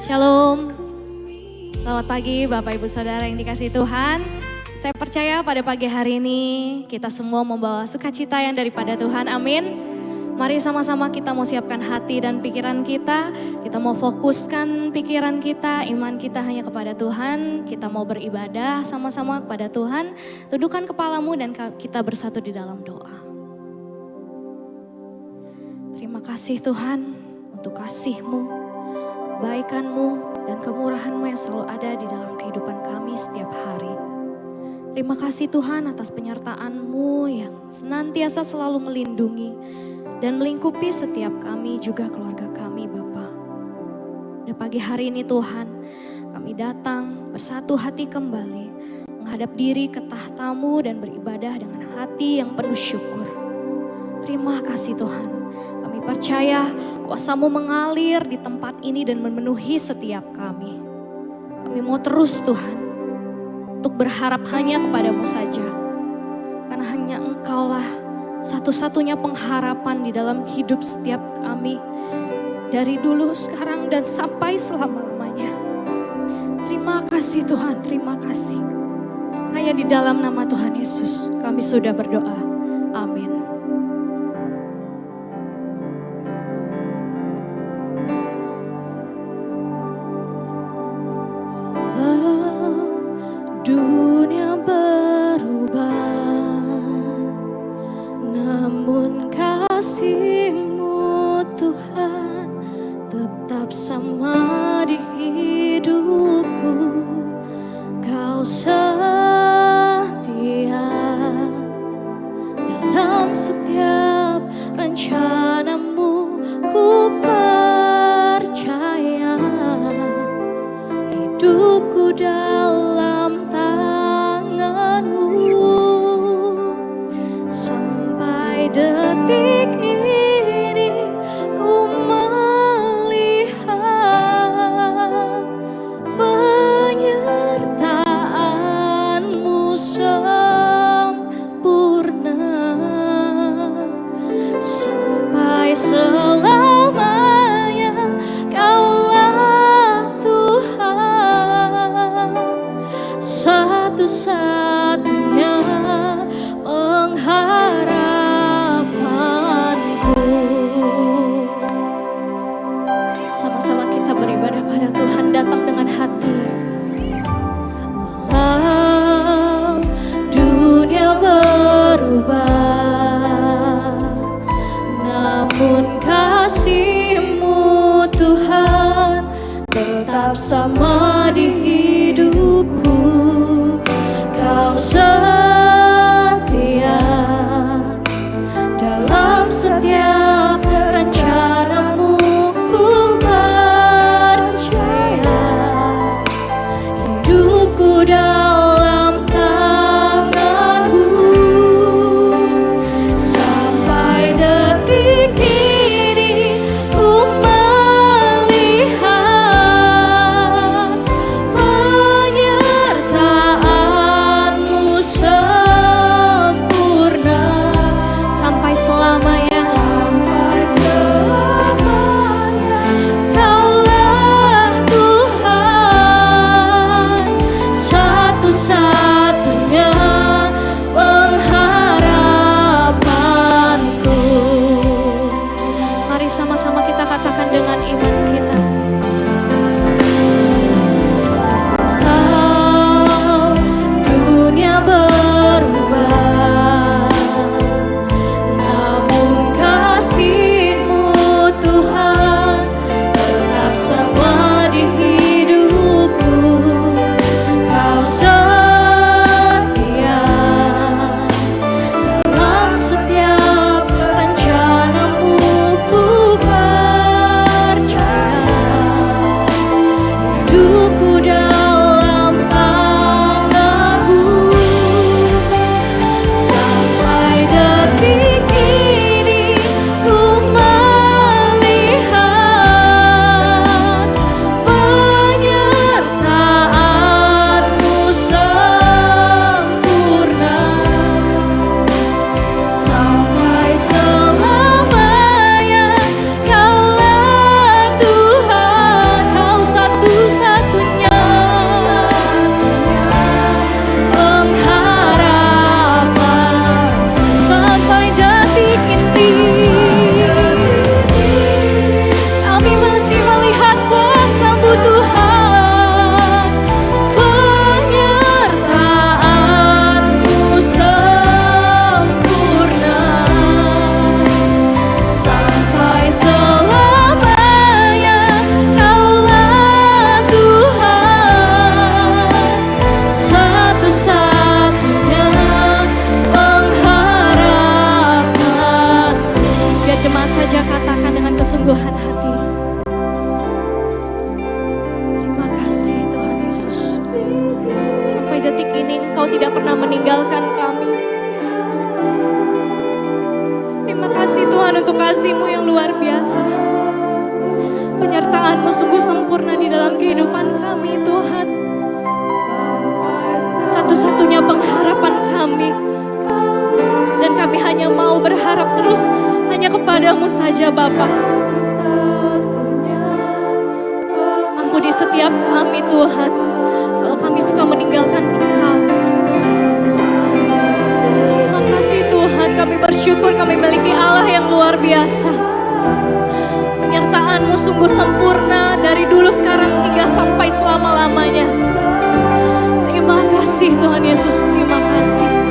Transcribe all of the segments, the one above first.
Shalom, selamat pagi Bapak Ibu Saudara yang dikasihi Tuhan. Saya percaya pada pagi hari ini kita semua membawa sukacita yang daripada Tuhan, amin. Mari sama-sama kita mau siapkan hati dan pikiran kita mau fokuskan pikiran kita, iman kita hanya kepada Tuhan. Kita mau beribadah sama-sama kepada Tuhan, tundukkan kepalamu dan kita bersatu di dalam doa. Terima kasih Tuhan untuk kasih-Mu, kebaikan-Mu, dan kemurahan-Mu yang selalu ada di dalam kehidupan kami setiap hari. Terima kasih Tuhan atas penyertaan-Mu yang senantiasa selalu melindungi dan melingkupi setiap kami juga keluarga kami Bapa. Pada pagi hari ini Tuhan, kami datang bersatu hati kembali, menghadap diri ke tahta-Mu dan beribadah dengan hati yang penuh syukur. Terima kasih Tuhan. Kami percaya kuasa-Mu mengalir di tempat ini dan memenuhi setiap kami. Kami mau terus Tuhan untuk berharap hanya kepada-Mu saja. Karena hanya Engkaulah satu-satunya pengharapan di dalam hidup setiap kami. Dari dulu, sekarang, dan sampai selama-lamanya. Terima kasih Tuhan, terima kasih. Hanya di dalam nama Tuhan Yesus kami sudah berdoa. Amin. Dunia berubah, namun kasih-Mu Tuhan tetap sama di hidupku. Kau setia dalam setiap rencana-Mu, ku percaya hidupku dalam tangan-Mu. Sampai detik ini ku melihat penyertaan-Mu sempurna. Sampai selamanya Kaulah Tuhan, satu-satunya pengharapanku. Sama-sama kita beribadah pada Tuhan, datang dengan hati. Walau dunia berubah, namun kasih-Mu Tuhan tetap sama di hidupku. Kau setia dalam setiap rencana-Mu, ku percaya hidupku dalam tangan-Mu. Sampai detik ini ku melihat penyertaan-Mu sempurna. Sampai selamanya Kaulah Tuhan, satu-satunya pengharapanku. Mari sama-sama kita katakan dengan iman kita. Oh, dunia berubah, namun kasih-Mu Tuhan tetap sama di hidupku. Kau setia dalam setiap rencana-Mu, ku percaya ini Engkau tidak pernah meninggalkan kami. Terima kasih Tuhan untuk kasih-Mu yang luar biasa. Penyertaan-Mu sungguh sempurna di dalam kehidupan kami Tuhan. Satu-satunya pengharapan kami. Dan kami hanya mau berharap terus hanya kepada-Mu saja Bapa. Ampuni setiap kami Tuhan, kalau kami suka meninggalkan Engkau. Terima kasih Tuhan, kami bersyukur kami memiliki Allah yang luar biasa. Penyertaan-Mu sungguh sempurna dari dulu sekarang hingga sampai selama-lamanya. Terima kasih Tuhan Yesus, terima kasih.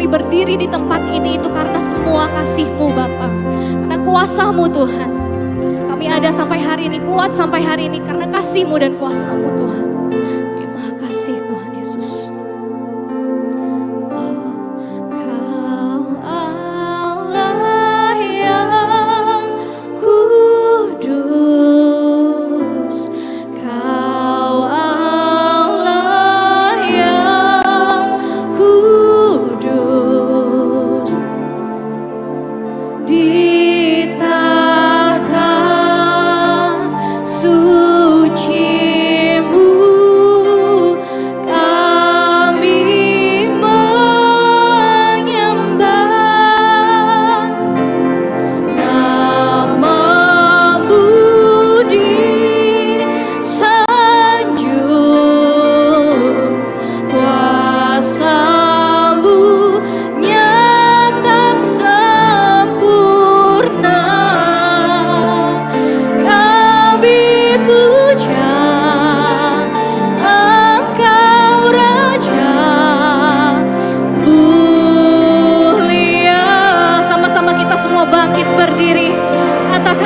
kami berdiri di tempat ini itu karena semua kasih-Mu Bapa. Karena kuasa-Mu Tuhan. Kami ada sampai hari ini, kuat sampai hari ini karena kasih-Mu dan kuasa-Mu Tuhan. Terima kasih Tuhan Yesus.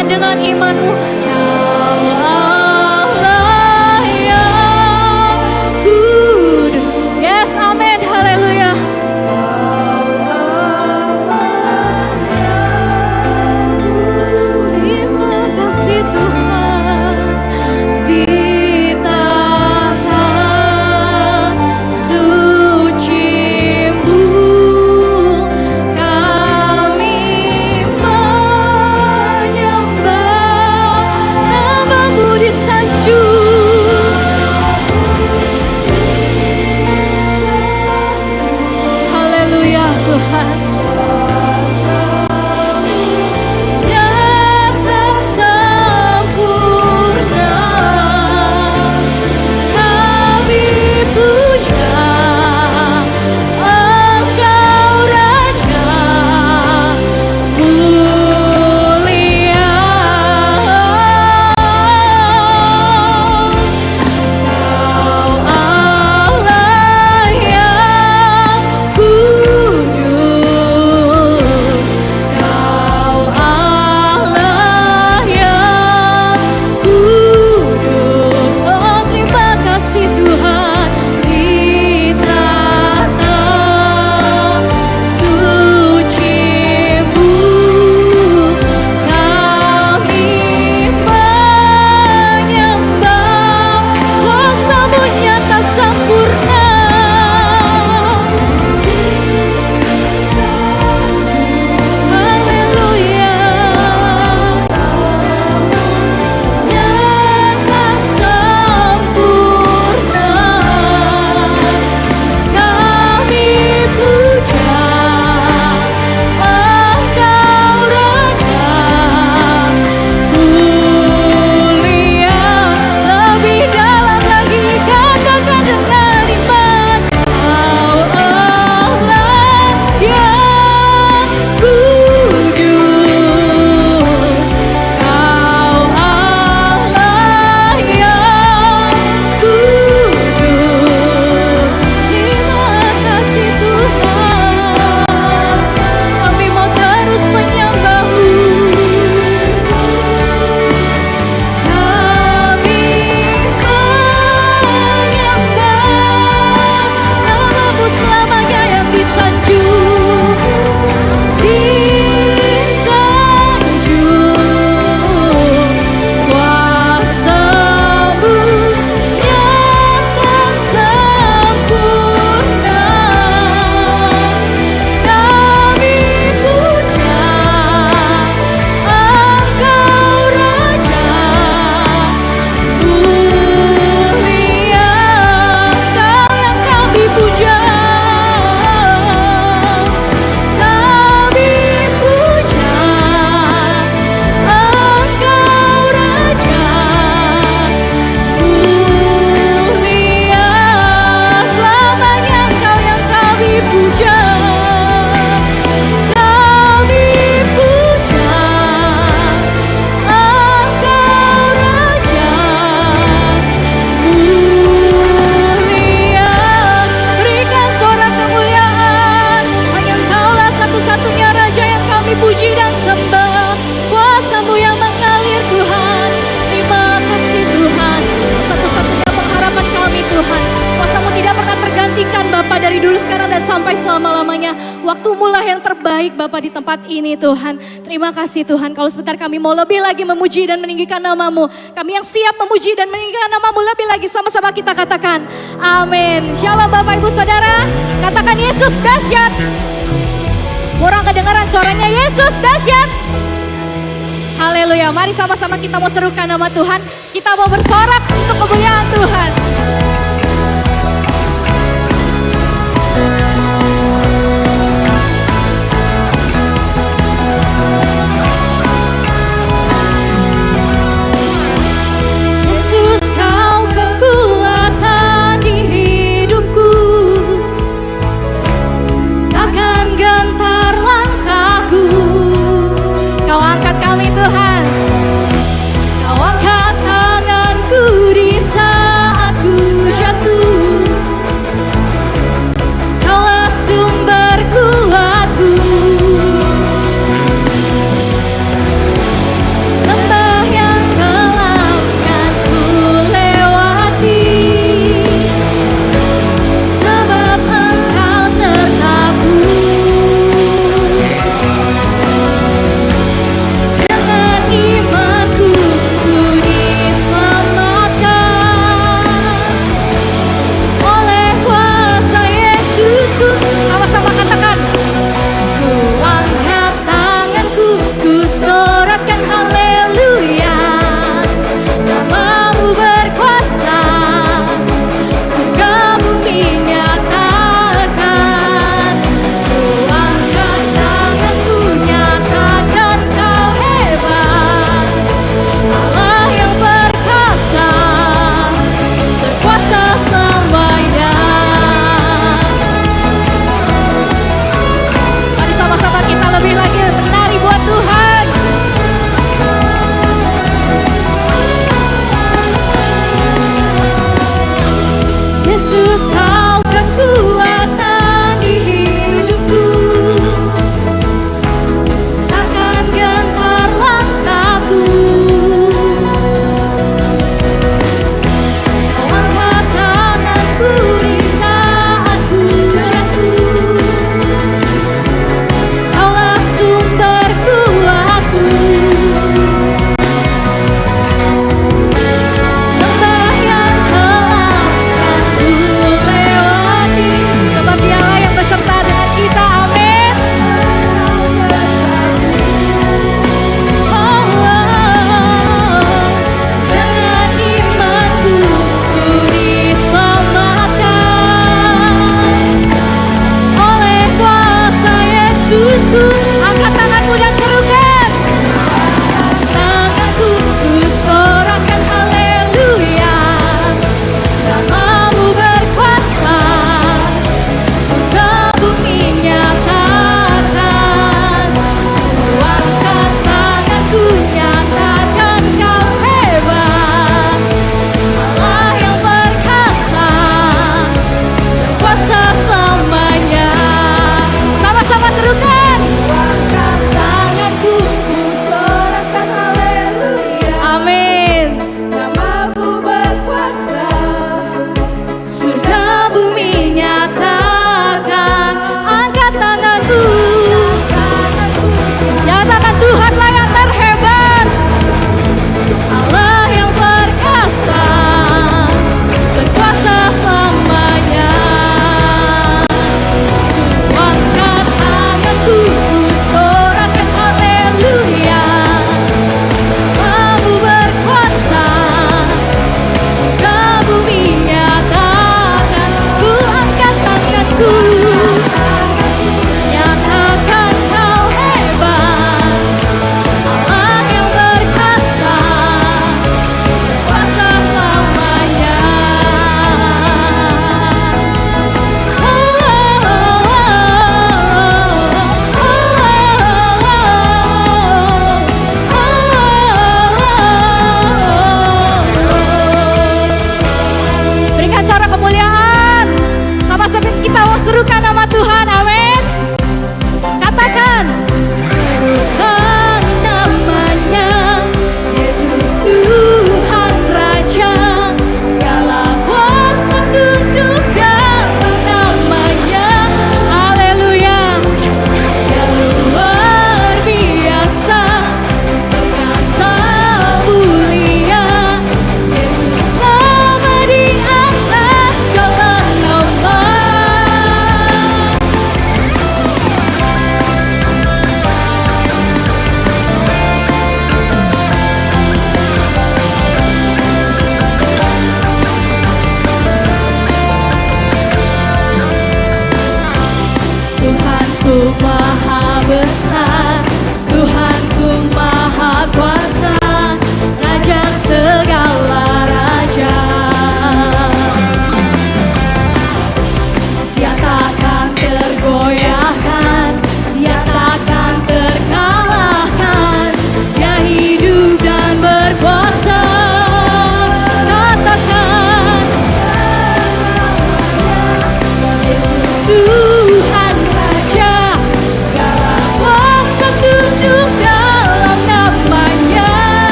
Dengan imanmu, Kau Allah yang kudus. Yes, amin, haleluya. Terima kasih Tuhan. Di tahta suci-Mu kami menyembah namamu di menantikan Bapa dari dulu sekarang dan sampai selama-lamanya. Waktu-Mu lah yang terbaik Bapa di tempat ini Tuhan. Terima kasih Tuhan, kalau sebentar kami mau lebih lagi memuji dan meninggikan nama-Mu. Kami yang siap memuji dan meninggikan nama-Mu lebih lagi, sama-sama kita katakan amin. Shalom Bapak Ibu Saudara, katakan Yesus dahsyat. Kurang kedengaran suaranya, Yesus dahsyat. Haleluya, mari sama-sama kita mau serukan nama Tuhan. Kita mau bersorak untuk kemuliaan Tuhan. Yesus, Kau kekuatan di hidupku. Takkan gentar langkahku. Kau angkat kami Tuhan. Kau angkat tanganku di saat ku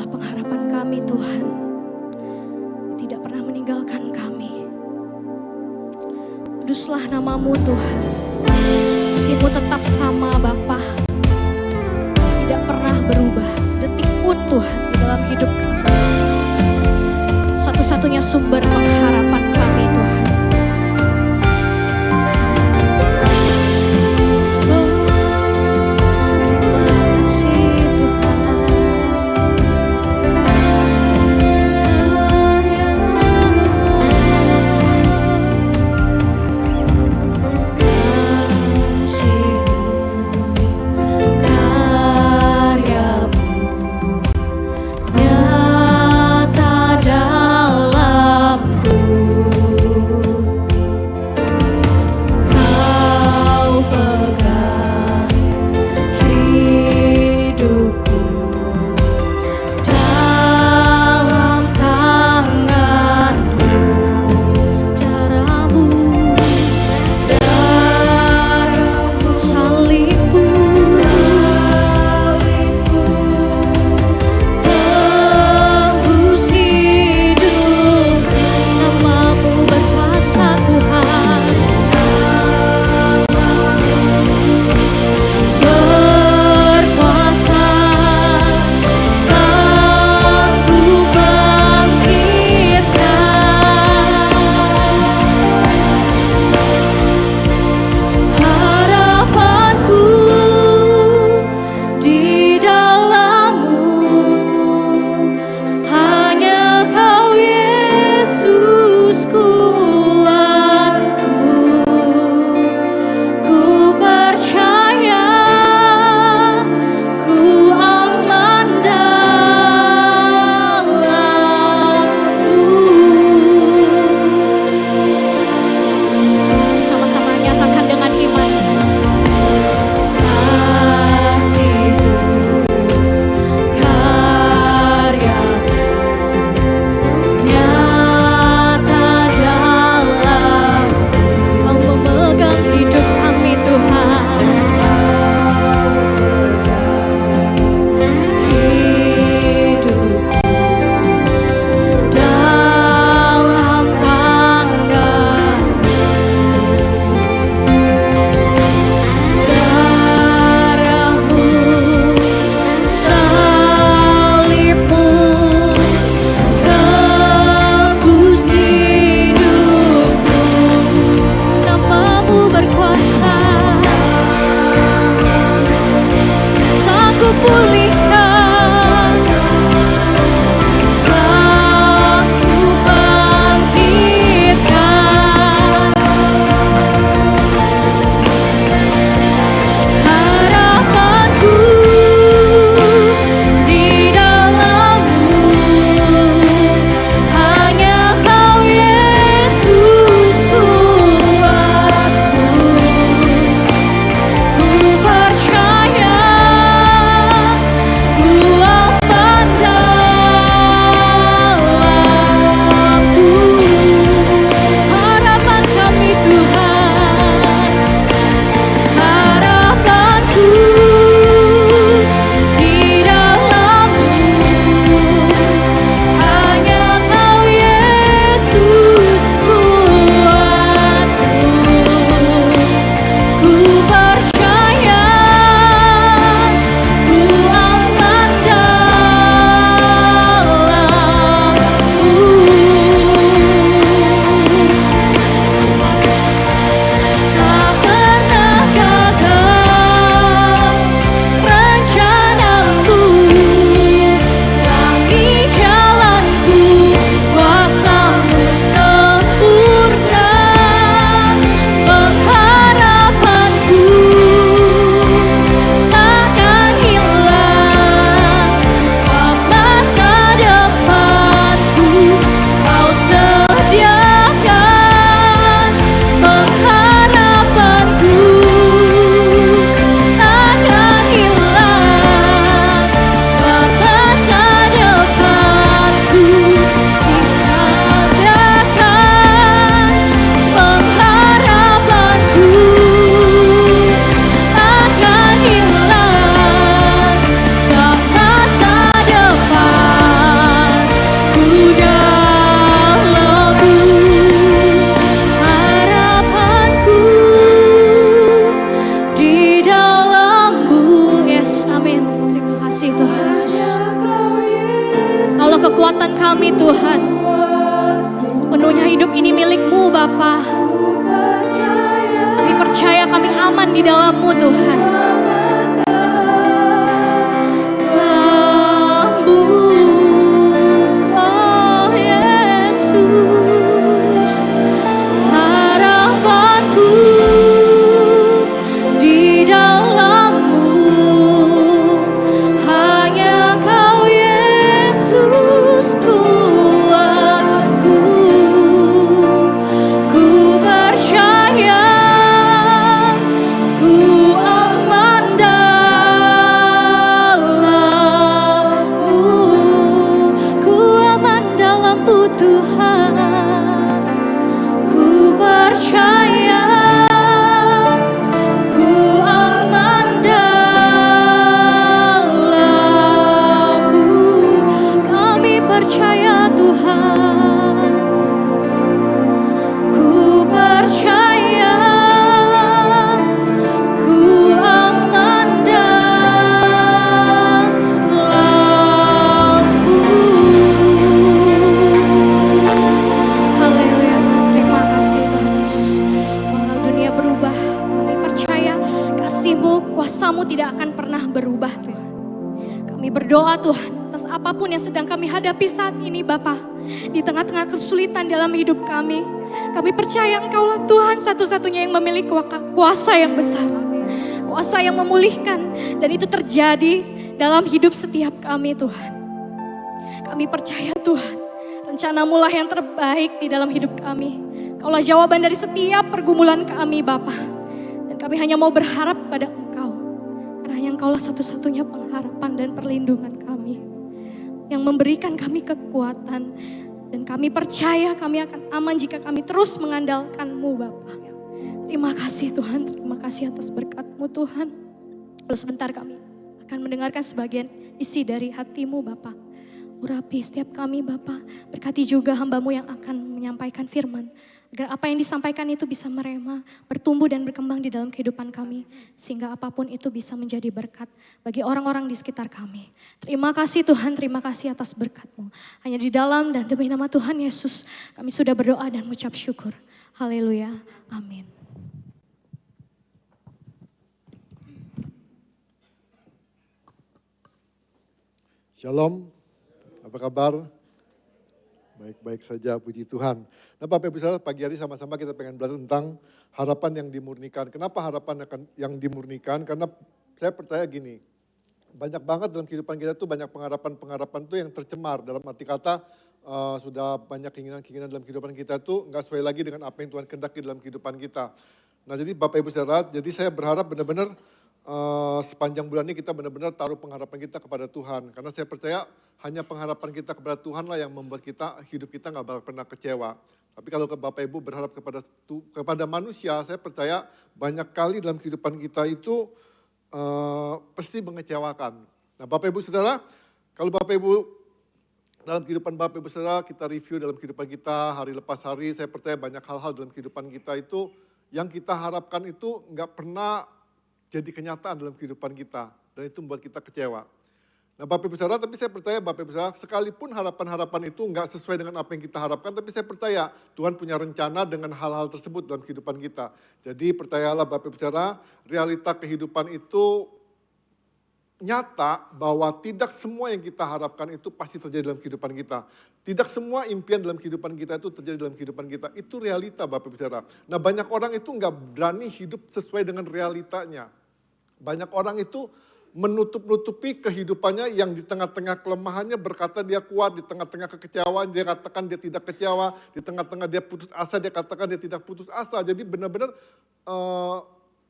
pengharapan kami Tuhan. Tidak pernah meninggalkan kami. Kuduslah namamu Tuhan. Kasih-Mu tetap sama Bapa. Tidak pernah berubah sedetik pun Tuhan di dalam hidup kami. Satu-satunya sumber pengharapan kami Tuhan. Nyata dalamku. Yesus. Kalau kekuatan kami Tuhan, sepenuhnya hidup ini milik-Mu Bapa. Kami percaya kami aman di dalam-Mu Tuhan. Oh Yesus, harapanku di dalam-Mu, hanya Kau Yesus kuatku. Ku percaya, ku aman dalam-Mu, ku aman dalam-Mu Tuhan. Ku percaya, ku aman dalam-Mu. Kami percaya Tuhan. Ku percaya, ku aman dalam-Mu. Haleluya Tuhan, terima kasih Tuhan Yesus. Walau dunia berubah, kami percaya kasih-Mu, kuasa-Mu tidak akan pernah berubah Tuhan. Kami berdoa Tuhan atas apapun yang sedang kami hadapi saat ini Bapa. Di tengah-tengah kesulitan dalam hidup kami percaya Engkaulah Tuhan satu-satunya yang memiliki kuasa yang besar. Kuasa yang memulihkan, dan itu terjadi dalam hidup setiap kami Tuhan. Kami percaya Tuhan, rencana-Mu lah yang terbaik di dalam hidup kami. Kaulah jawaban dari setiap pergumulan kami Bapa. Dan kami hanya mau berharap pada Engkau. Karena hanya Engkaulah satu-satunya pengharapan dan perlindungan kami. Yang memberikan kami kekuatan. Dan kami percaya kami akan aman jika kami terus mengandalkan-Mu Bapa. Terima kasih Tuhan, terima kasih atas berkat-Mu Tuhan. Lalu sebentar kami akan mendengarkan sebagian isi dari hati-Mu Bapa. Urapi setiap kami Bapa, berkati juga hamba-Mu yang akan menyampaikan firman. Agar apa yang disampaikan itu bisa merema, bertumbuh dan berkembang di dalam kehidupan kami. Sehingga apapun itu bisa menjadi berkat bagi orang-orang di sekitar kami. Terima kasih Tuhan, terima kasih atas berkat-Mu. Hanya di dalam dan demi nama Tuhan Yesus, kami sudah berdoa dan mengucap syukur. Haleluya, amin. Shalom, apa kabar? Baik-baik saja, puji Tuhan. Nah Bapak Ibu Saudara, pagi hari sama-sama kita pengen belajar tentang harapan yang dimurnikan. Kenapa harapan yang dimurnikan? Karena saya percaya gini, banyak banget dalam kehidupan kita tuh banyak pengharapan-pengharapan tuh yang tercemar. Dalam arti kata sudah banyak keinginan-keinginan dalam kehidupan kita tuh nggak sesuai lagi dengan apa yang Tuhan kehendaki dalam kehidupan kita. Nah jadi Bapak Ibu Saudara, jadi saya berharap benar-benar sepanjang bulan ini kita benar-benar taruh pengharapan kita kepada Tuhan. Karena saya percaya hanya pengharapan kita kepada Tuhan lah yang membuat hidup kita nggak bakal pernah kecewa. Tapi kalau Bapak Ibu berharap kepada manusia, saya percaya banyak kali dalam kehidupan kita itu pasti mengecewakan. Nah Bapak Ibu Saudara, kalau Bapak Ibu dalam kehidupan Bapak Ibu Saudara, kita review dalam kehidupan kita hari lepas hari, saya percaya banyak hal-hal dalam kehidupan kita itu yang kita harapkan itu nggak pernah jadi kenyataan dalam kehidupan kita. Dan itu membuat kita kecewa. Nah Bapak Ibu Saudara, tapi saya percaya Bapak Ibu Saudara, sekalipun harapan-harapan itu nggak sesuai dengan apa yang kita harapkan, tapi saya percaya Tuhan punya rencana dengan hal-hal tersebut dalam kehidupan kita. Jadi percayalah Bapak Ibu Saudara, realita kehidupan itu nyata bahwa tidak semua yang kita harapkan itu pasti terjadi dalam kehidupan kita. Tidak semua impian dalam kehidupan kita itu terjadi dalam kehidupan kita. Itu realita Bapak Ibu Saudara. Nah banyak orang itu nggak berani hidup sesuai dengan realitanya. Banyak orang itu menutup-nutupi kehidupannya yang di tengah-tengah kelemahannya berkata dia kuat, di tengah-tengah kekecewaan dia katakan dia tidak kecewa, di tengah-tengah dia putus asa dia katakan dia tidak putus asa. Jadi benar-benar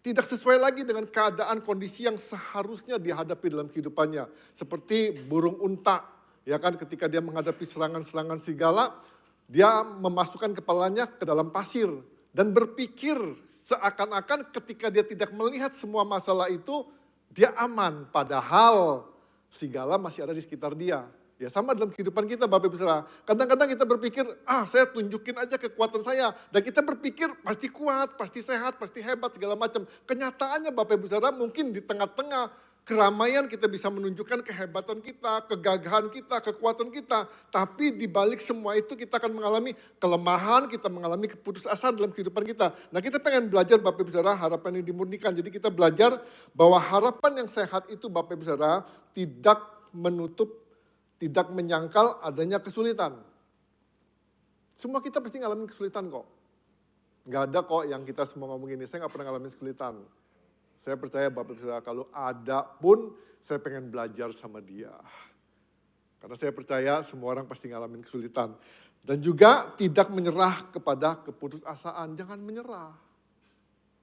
tidak sesuai lagi dengan keadaan kondisi yang seharusnya dihadapi dalam kehidupannya. Seperti burung unta, ya kan, ketika dia menghadapi serangan-serangan serigala, dia memasukkan kepalanya ke dalam pasir dan berpikir seakan-akan ketika dia tidak melihat semua masalah itu, dia aman. Padahal serigala masih ada di sekitar dia. Ya sama dalam kehidupan kita Bapak Ibu Saudara. Kadang-kadang kita berpikir, saya tunjukin aja kekuatan saya. Dan kita berpikir pasti kuat, pasti sehat, pasti hebat segala macam. Kenyataannya Bapak Ibu Saudara mungkin di tengah-tengah keramaian kita bisa menunjukkan kehebatan kita, kegagahan kita, kekuatan kita. Tapi di balik semua itu kita akan mengalami kelemahan, kita mengalami keputusasaan dalam kehidupan kita. Nah kita pengen belajar Bapak Ibu Saudara harapan yang dimurnikan. Jadi kita belajar bahwa harapan yang sehat itu Bapak Ibu Saudara tidak menutup, tidak menyangkal adanya kesulitan. Semua kita pasti ngalamin kesulitan kok. Gak ada kok yang kita semua ngomong gini, saya gak pernah ngalamin kesulitan. Saya percaya Bapak Ibu Saudara kalau ada pun saya pengen belajar sama dia. Karena saya percaya semua orang pasti ngalamin kesulitan. Dan juga tidak menyerah kepada keputusasaan, jangan menyerah.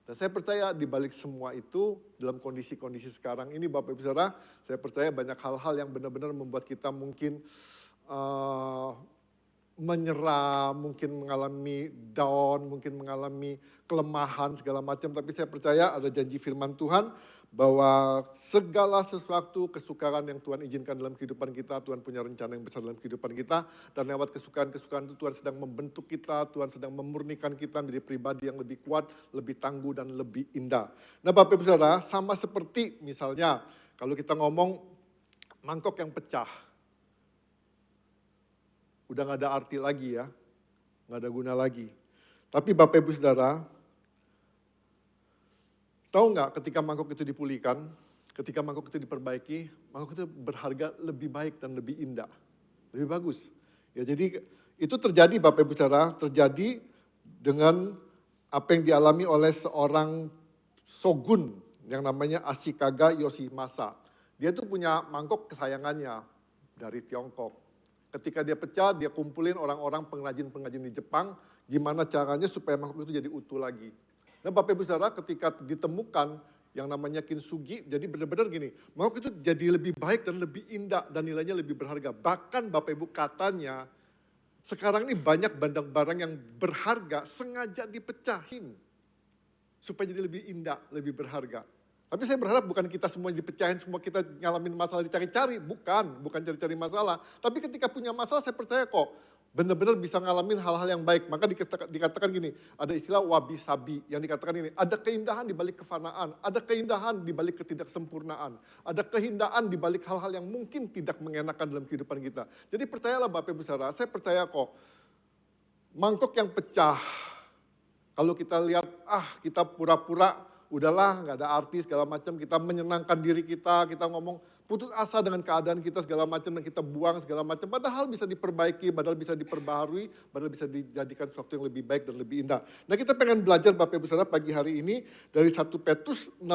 Dan saya percaya di balik semua itu dalam kondisi-kondisi sekarang ini Bapak Ibu Saudara, saya percaya banyak hal-hal yang benar-benar membuat kita mungkin menyerah, mungkin mengalami down, mungkin mengalami kelemahan segala macam. Tapi saya percaya ada janji firman Tuhan bahwa segala sesuatu kesukaran yang Tuhan izinkan dalam kehidupan kita, Tuhan punya rencana yang besar dalam kehidupan kita. Dan lewat kesukaan-kesukaan itu Tuhan sedang membentuk kita, Tuhan sedang memurnikan kita menjadi pribadi yang lebih kuat, lebih tangguh dan lebih indah. Nah Bapak Ibu Saudara, sama seperti misalnya kalau kita ngomong mangkok yang pecah. Udah gak ada arti lagi ya, gak ada guna lagi. Tapi Bapak Ibu Saudara, tahu gak ketika mangkok itu dipulihkan, ketika mangkok itu diperbaiki, mangkok itu berharga lebih baik dan lebih indah, lebih bagus. Ya jadi itu terjadi Bapak Ibu Saudara, terjadi dengan apa yang dialami oleh seorang shogun yang namanya Ashikaga Yoshimasa. Dia tuh punya mangkok kesayangannya dari Tiongkok. Ketika dia pecah, dia kumpulin orang-orang pengrajin-pengrajin di Jepang, gimana caranya supaya mangkok itu jadi utuh lagi. Nah Bapak Ibu Saudara ketika ditemukan yang namanya kintsugi, jadi benar-benar gini, mangkok itu jadi lebih baik dan lebih indah dan nilainya lebih berharga. Bahkan Bapak Ibu katanya, sekarang ini banyak barang-barang yang berharga sengaja dipecahin. Supaya jadi lebih indah, lebih berharga. Tapi saya berharap bukan kita semua dipecahin, semua kita ngalamin masalah dicari-cari. Bukan cari-cari masalah. Tapi ketika punya masalah saya percaya kok benar-benar bisa ngalamin hal-hal yang baik. Maka dikatakan gini, ada istilah wabi-sabi yang dikatakan ini. Ada keindahan di balik kefanaan, ada keindahan di balik ketidaksempurnaan. Ada keindahan di balik hal-hal yang mungkin tidak mengenakan dalam kehidupan kita. Jadi percayalah Bapak Ibu Saudara, saya percaya kok mangkok yang pecah. Kalau kita lihat, kita pura-pura, udahlah gak ada arti segala macam, kita menyenangkan diri kita ngomong putus asa dengan keadaan kita segala macam dan kita buang segala macam. Padahal bisa diperbaiki, padahal bisa diperbaharui, padahal bisa dijadikan sesuatu yang lebih baik dan lebih indah. Nah kita pengen belajar Bapak Ibu Saudara pagi hari ini dari 1 Petrus 1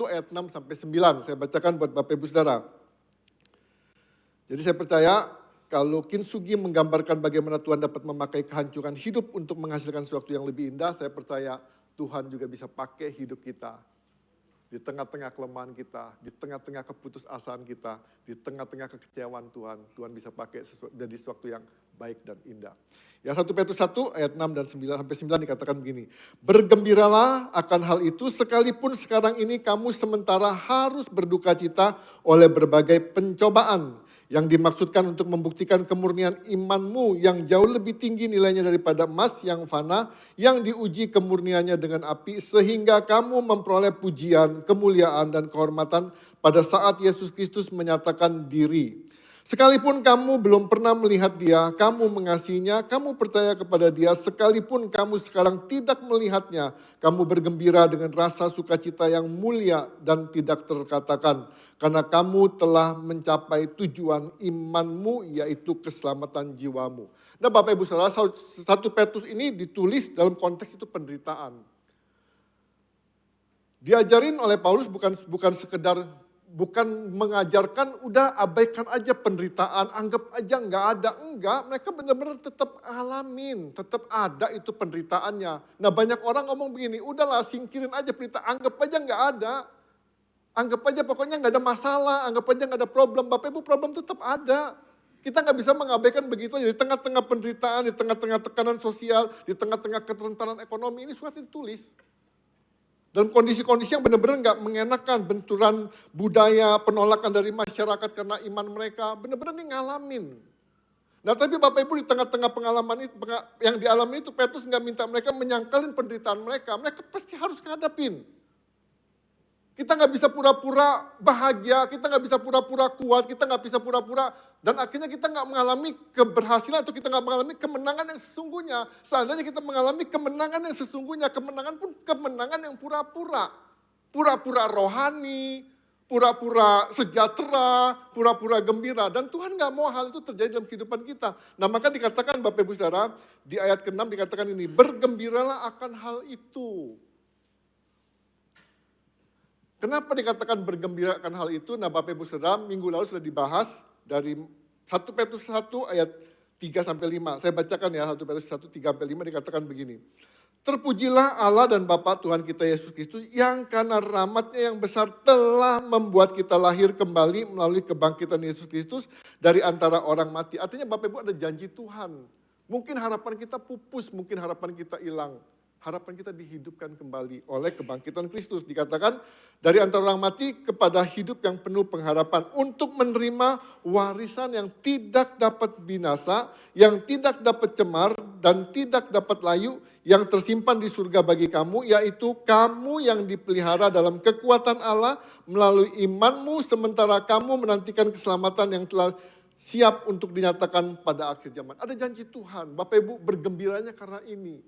ayat 6 sampai 9. Saya bacakan buat Bapak Ibu Saudara. Jadi saya percaya kalau kintsugi menggambarkan bagaimana Tuhan dapat memakai kehancuran hidup untuk menghasilkan sesuatu yang lebih indah, saya percaya Tuhan juga bisa pakai hidup kita. Di tengah-tengah kelemahan kita, di tengah-tengah keputusasaan kita, di tengah-tengah kekecewaan Tuhan, Tuhan bisa pakai jadi sesuatu yang baik dan indah. Ya 1 Petrus 1 ayat 6 dan 9 sampai 9 dikatakan begini. Bergembiralah akan hal itu sekalipun sekarang ini kamu sementara harus berduka cita oleh berbagai pencobaan. Yang dimaksudkan untuk membuktikan kemurnian imanmu yang jauh lebih tinggi nilainya daripada emas yang fana, yang diuji kemurniannya dengan api, sehingga kamu memperoleh pujian, kemuliaan, dan kehormatan pada saat Yesus Kristus menyatakan diri. Sekalipun kamu belum pernah melihat dia, kamu mengasihinya, kamu percaya kepada dia, sekalipun kamu sekarang tidak melihatnya, kamu bergembira dengan rasa sukacita yang mulia dan tidak terkatakan. Karena kamu telah mencapai tujuan imanmu, yaitu keselamatan jiwamu. Nah Bapak Ibu Saudara, 1 Petrus ini ditulis dalam konteks itu penderitaan. Diajarin oleh Paulus bukan sekedar, bukan mengajarkan udah abaikan aja penderitaan, anggap aja nggak ada. Enggak, mereka benar-benar tetap alamin, tetap ada itu penderitaannya. Nah banyak orang ngomong begini, udahlah singkirin aja penderitaan, anggap aja nggak ada. Anggap aja pokoknya nggak ada masalah, anggap aja nggak ada problem. Bapak Ibu problem tetap ada. Kita nggak bisa mengabaikan begitu aja. Di tengah-tengah penderitaan, di tengah-tengah tekanan sosial, di tengah-tengah kerentanan ekonomi, ini surat ditulis. Dalam kondisi-kondisi yang benar-benar nggak mengenakan, benturan budaya, penolakan dari masyarakat karena iman mereka, benar-benar ini ngalamin. Nah tapi Bapak Ibu di tengah-tengah pengalaman itu, yang dialami itu Petrus nggak minta mereka menyangkalin penderitaan mereka pasti harus ngadapin. Kita nggak bisa pura-pura bahagia, kita nggak bisa pura-pura kuat, kita nggak bisa pura-pura, dan akhirnya kita nggak mengalami keberhasilan atau kita nggak mengalami kemenangan yang sesungguhnya. Seandainya kita mengalami kemenangan yang sesungguhnya, kemenangan pun kemenangan yang pura-pura. Pura-pura rohani, pura-pura sejahtera, pura-pura gembira. Dan Tuhan nggak mau hal itu terjadi dalam kehidupan kita. Nah maka dikatakan Bapak Ibu Saudara, di ayat ke-6 dikatakan ini, bergembiralah akan hal itu. Kenapa dikatakan bergembira akan hal itu? Nah Bapak Ibu Saudara, minggu lalu sudah dibahas dari 1 Petrus 1 ayat 3-5. Saya bacakan ya, 1 Petrus 1, 3-5 dikatakan begini. Terpujilah Allah dan Bapa Tuhan kita Yesus Kristus yang karena rahmat-Nya yang besar telah membuat kita lahir kembali melalui kebangkitan Yesus Kristus dari antara orang mati. Artinya Bapak Ibu ada janji Tuhan. Mungkin harapan kita pupus, mungkin harapan kita hilang. Harapan kita dihidupkan kembali oleh kebangkitan Kristus. Dikatakan dari antara orang mati kepada hidup yang penuh pengharapan. Untuk menerima warisan yang tidak dapat binasa, yang tidak dapat cemar, dan tidak dapat layu, yang tersimpan di surga bagi kamu, yaitu kamu yang dipelihara dalam kekuatan Allah melalui imanmu, sementara kamu menantikan keselamatan yang telah siap untuk dinyatakan pada akhir zaman. Ada janji Tuhan, Bapak Ibu bergembiranya karena ini.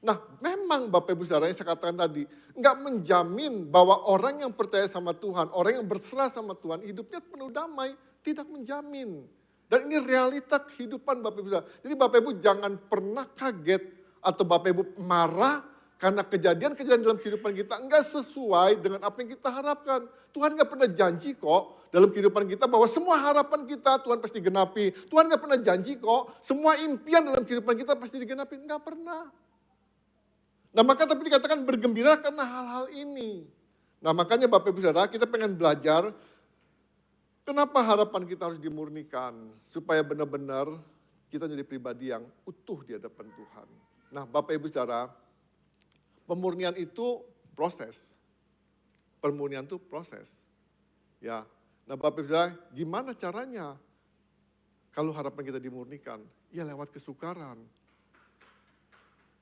Nah memang Bapak Ibu Saudara yang saya katakan tadi, enggak menjamin bahwa orang yang percaya sama Tuhan, orang yang berserah sama Tuhan, hidupnya penuh damai, tidak menjamin. Dan ini realita kehidupan Bapak Ibu Saudara. Jadi Bapak Ibu jangan pernah kaget atau Bapak Ibu marah karena kejadian-kejadian dalam kehidupan kita enggak sesuai dengan apa yang kita harapkan. Tuhan enggak pernah janji kok dalam kehidupan kita bahwa semua harapan kita Tuhan pasti genapi. Tuhan enggak pernah janji kok semua impian dalam kehidupan kita pasti digenapi. Enggak pernah. Nah maka tapi dikatakan bergembira karena hal-hal ini. Nah makanya Bapak Ibu Saudara kita pengen belajar kenapa harapan kita harus dimurnikan. Supaya benar-benar kita jadi pribadi yang utuh di hadapan Tuhan. Nah Bapak Ibu Saudara, pemurnian itu proses. Pemurnian itu proses. Ya. Nah Bapak Ibu Saudara, gimana caranya kalau harapan kita dimurnikan? Ya lewat kesukaran.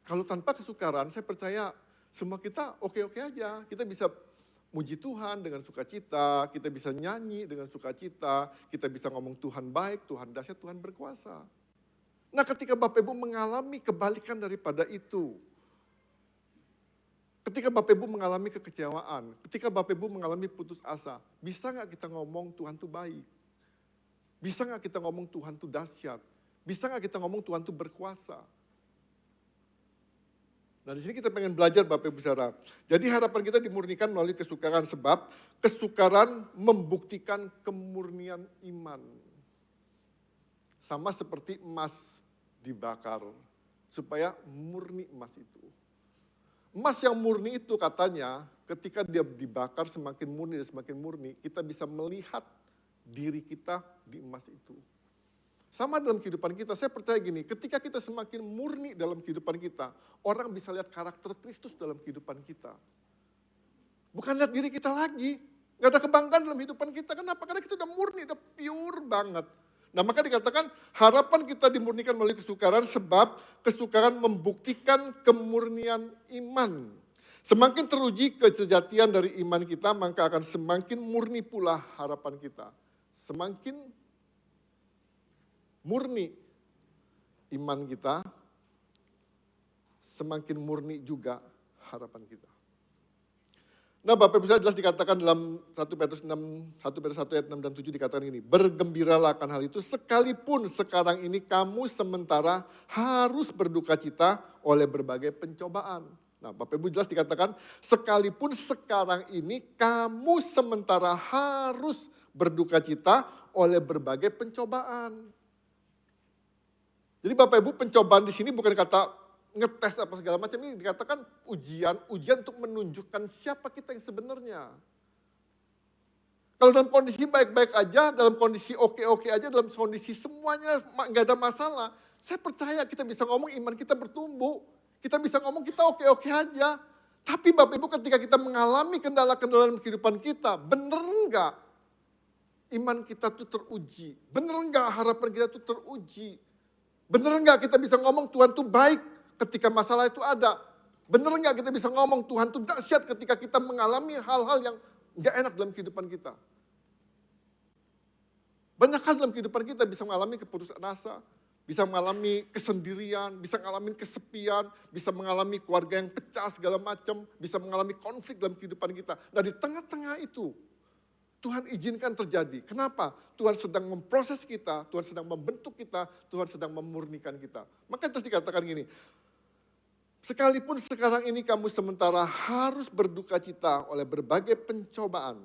Kalau tanpa kesukaran, saya percaya semua kita oke-oke aja. Kita bisa muji Tuhan dengan sukacita, kita bisa nyanyi dengan sukacita, kita bisa ngomong Tuhan baik, Tuhan dahsyat, Tuhan berkuasa. Nah ketika Bapak Ibu mengalami kebalikan daripada itu, ketika Bapak Ibu mengalami kekecewaan, ketika Bapak Ibu mengalami putus asa, bisa nggak kita ngomong Tuhan tuh baik? Bisa nggak kita ngomong Tuhan tuh dahsyat? Bisa nggak kita ngomong Tuhan tuh berkuasa? Nah di sini kita pengen belajar Bapak Ibu Saudara. Jadi harapan kita dimurnikan melalui kesukaran sebab kesukaran membuktikan kemurnian iman. Sama seperti emas dibakar supaya murni emas itu. Emas yang murni itu katanya ketika dia dibakar semakin murni dan semakin murni kita bisa melihat diri kita di emas itu. Sama dalam kehidupan kita, saya percaya gini, ketika kita semakin murni dalam kehidupan kita, orang bisa lihat karakter Kristus dalam kehidupan kita. Bukan lihat diri kita lagi, gak ada kebanggaan dalam kehidupan kita. Kenapa? Karena kita udah murni, udah pure banget. Nah maka dikatakan harapan kita dimurnikan melalui kesukaran sebab kesukaran membuktikan kemurnian iman. Semakin teruji kesejatian dari iman kita, maka akan semakin murni pula harapan kita. Semakin murni iman kita, semakin murni juga harapan kita. Nah Bapak Ibu jelas dikatakan dalam 1 Petrus 1 ayat 6 dan 7 dikatakan ini, bergembiralah akan hal itu sekalipun sekarang ini kamu sementara harus berduka cita oleh berbagai pencobaan. Nah Bapak Ibu jelas dikatakan sekalipun sekarang ini kamu sementara harus berduka cita oleh berbagai pencobaan. Jadi Bapak Ibu pencobaan di sini bukan kata ngetes apa segala macam, ini dikatakan ujian untuk menunjukkan siapa kita yang sebenarnya. Kalau dalam kondisi baik-baik aja, dalam kondisi oke-oke aja, dalam kondisi semuanya nggak ada masalah, saya percaya kita bisa ngomong iman kita bertumbuh, kita bisa ngomong kita oke-oke aja. Tapi Bapak Ibu ketika kita mengalami kendala-kendala dalam kehidupan kita, bener enggak iman kita tuh teruji? Bener enggak harapan kita tuh teruji? Bener enggak kita bisa ngomong Tuhan tuh baik ketika masalah itu ada? Bener enggak kita bisa ngomong Tuhan tuh dahsyat ketika kita mengalami hal-hal yang nggak enak dalam kehidupan kita. Banyak hal dalam kehidupan kita bisa mengalami keputusan asa, bisa mengalami kesendirian, bisa mengalami kesepian, bisa mengalami keluarga yang pecah segala macam, bisa mengalami konflik dalam kehidupan kita. Nah di tengah-tengah itu, Tuhan izinkan terjadi. Kenapa? Tuhan sedang memproses kita, Tuhan sedang membentuk kita, Tuhan sedang memurnikan kita. Maka terus dikatakan gini, sekalipun sekarang ini kamu sementara harus berduka cita oleh berbagai pencobaan,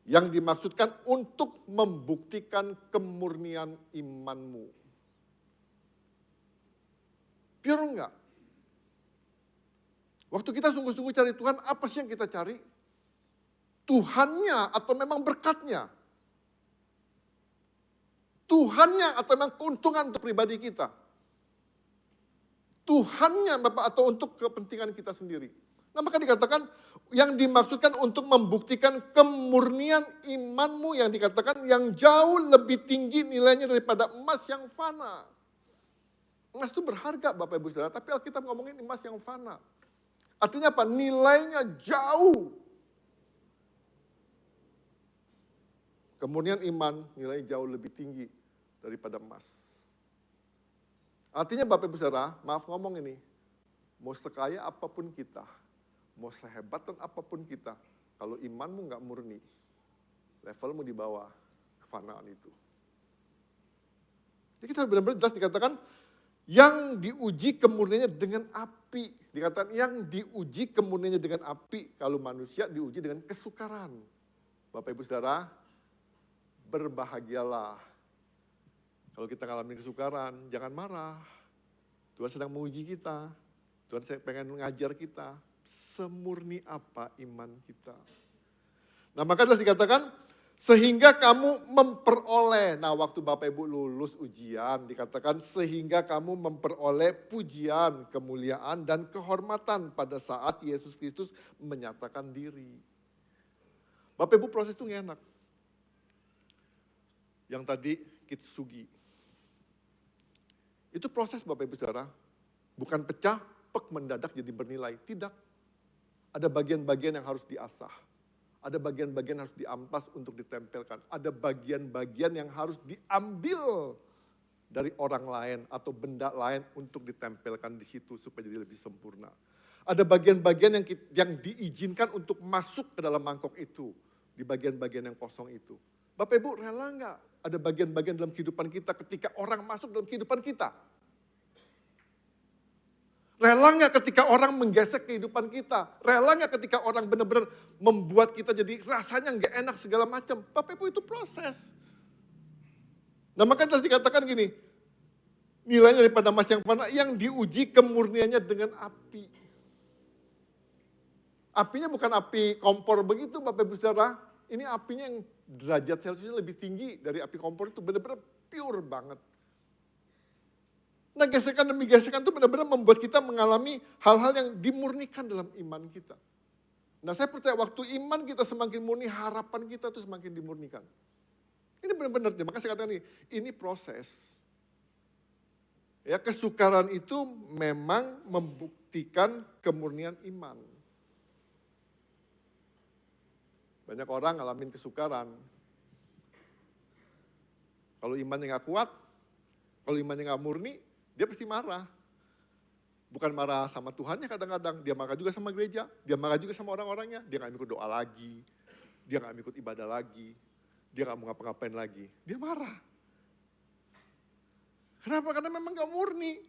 yang dimaksudkan untuk membuktikan kemurnian imanmu. Pure enggak? Waktu kita sungguh-sungguh cari Tuhan, apa sih yang kita cari? Tuhannya atau memang berkatnya? Tuhannya atau memang keuntungan untuk pribadi kita? Tuhannya Bapak atau untuk kepentingan kita sendiri? Nah maka dikatakan yang dimaksudkan untuk membuktikan kemurnian imanmu yang dikatakan yang jauh lebih tinggi nilainya daripada emas yang fana. Emas itu berharga Bapak Ibu Saudara, tapi Alkitab ngomongin emas yang fana. Artinya apa? Nilainya jauh. Kemurnian iman nilainya jauh lebih tinggi daripada emas. Artinya Bapak Ibu Saudara, maaf ngomong ini, mau sekaya apapun kita, mau sehebatan apapun kita, kalau imanmu nggak murni, levelmu di bawah kefanaan itu. Jadi kita benar-benar jelas dikatakan, yang diuji kemurniannya dengan api. Dikatakan yang diuji kemurniannya dengan api, kalau manusia diuji dengan kesukaran. Bapak Ibu Saudara, berbahagialah. Kalau kita ngalamin kesukaran, jangan marah. Tuhan sedang menguji kita. Tuhan pengen mengajar kita. Semurni apa iman kita. Nah maka jelas dikatakan, sehingga kamu memperoleh. Nah waktu Bapak Ibu lulus ujian, dikatakan sehingga kamu memperoleh pujian, kemuliaan, dan kehormatan pada saat Yesus Kristus menyatakan diri. Bapak Ibu proses itu nggak enak. Yang tadi kitsugi. Itu proses Bapak Ibu Saudara, bukan pecah, pek mendadak jadi bernilai. Tidak. Ada bagian-bagian yang harus diasah. Ada bagian-bagian yang harus diamplas untuk ditempelkan. Ada bagian-bagian yang harus diambil dari orang lain atau benda lain untuk ditempelkan di situ supaya jadi lebih sempurna. Ada bagian-bagian yang diizinkan untuk masuk ke dalam mangkok itu. Di bagian-bagian yang kosong itu. Bapak Ibu rela nggak ada bagian-bagian dalam kehidupan kita ketika orang masuk dalam kehidupan kita? Rela nggak ketika orang menggesek kehidupan kita? Rela nggak ketika orang benar-benar membuat kita jadi rasanya nggak enak segala macam? Bapak Ibu itu proses. Nah makanya dikatakan gini, nilainya daripada emas yang fana yang diuji kemurniannya dengan api. Apinya bukan api kompor begitu Bapak Ibu Saudara. Ini apinya yang derajat Celciusnya lebih tinggi dari api kompor itu benar-benar pure banget. Nah gesekan demi gesekan itu benar-benar membuat kita mengalami hal-hal yang dimurnikan dalam iman kita. Nah saya percaya waktu iman kita semakin murni, harapan kita itu semakin dimurnikan. Ini benar-benar, makanya saya katakan ini proses. Ya kesukaran itu memang membuktikan kemurnian iman. Banyak orang ngalamin kesukaran. Kalau imannya nggak kuat, kalau imannya nggak murni, dia pasti marah. Bukan marah sama Tuhannya kadang-kadang, dia marah juga sama gereja, dia marah juga sama orang-orangnya. Dia nggak ikut doa lagi, dia nggak ikut ibadah lagi, dia nggak mau ngapa-ngapain lagi. Dia marah. Kenapa? Karena memang nggak murni.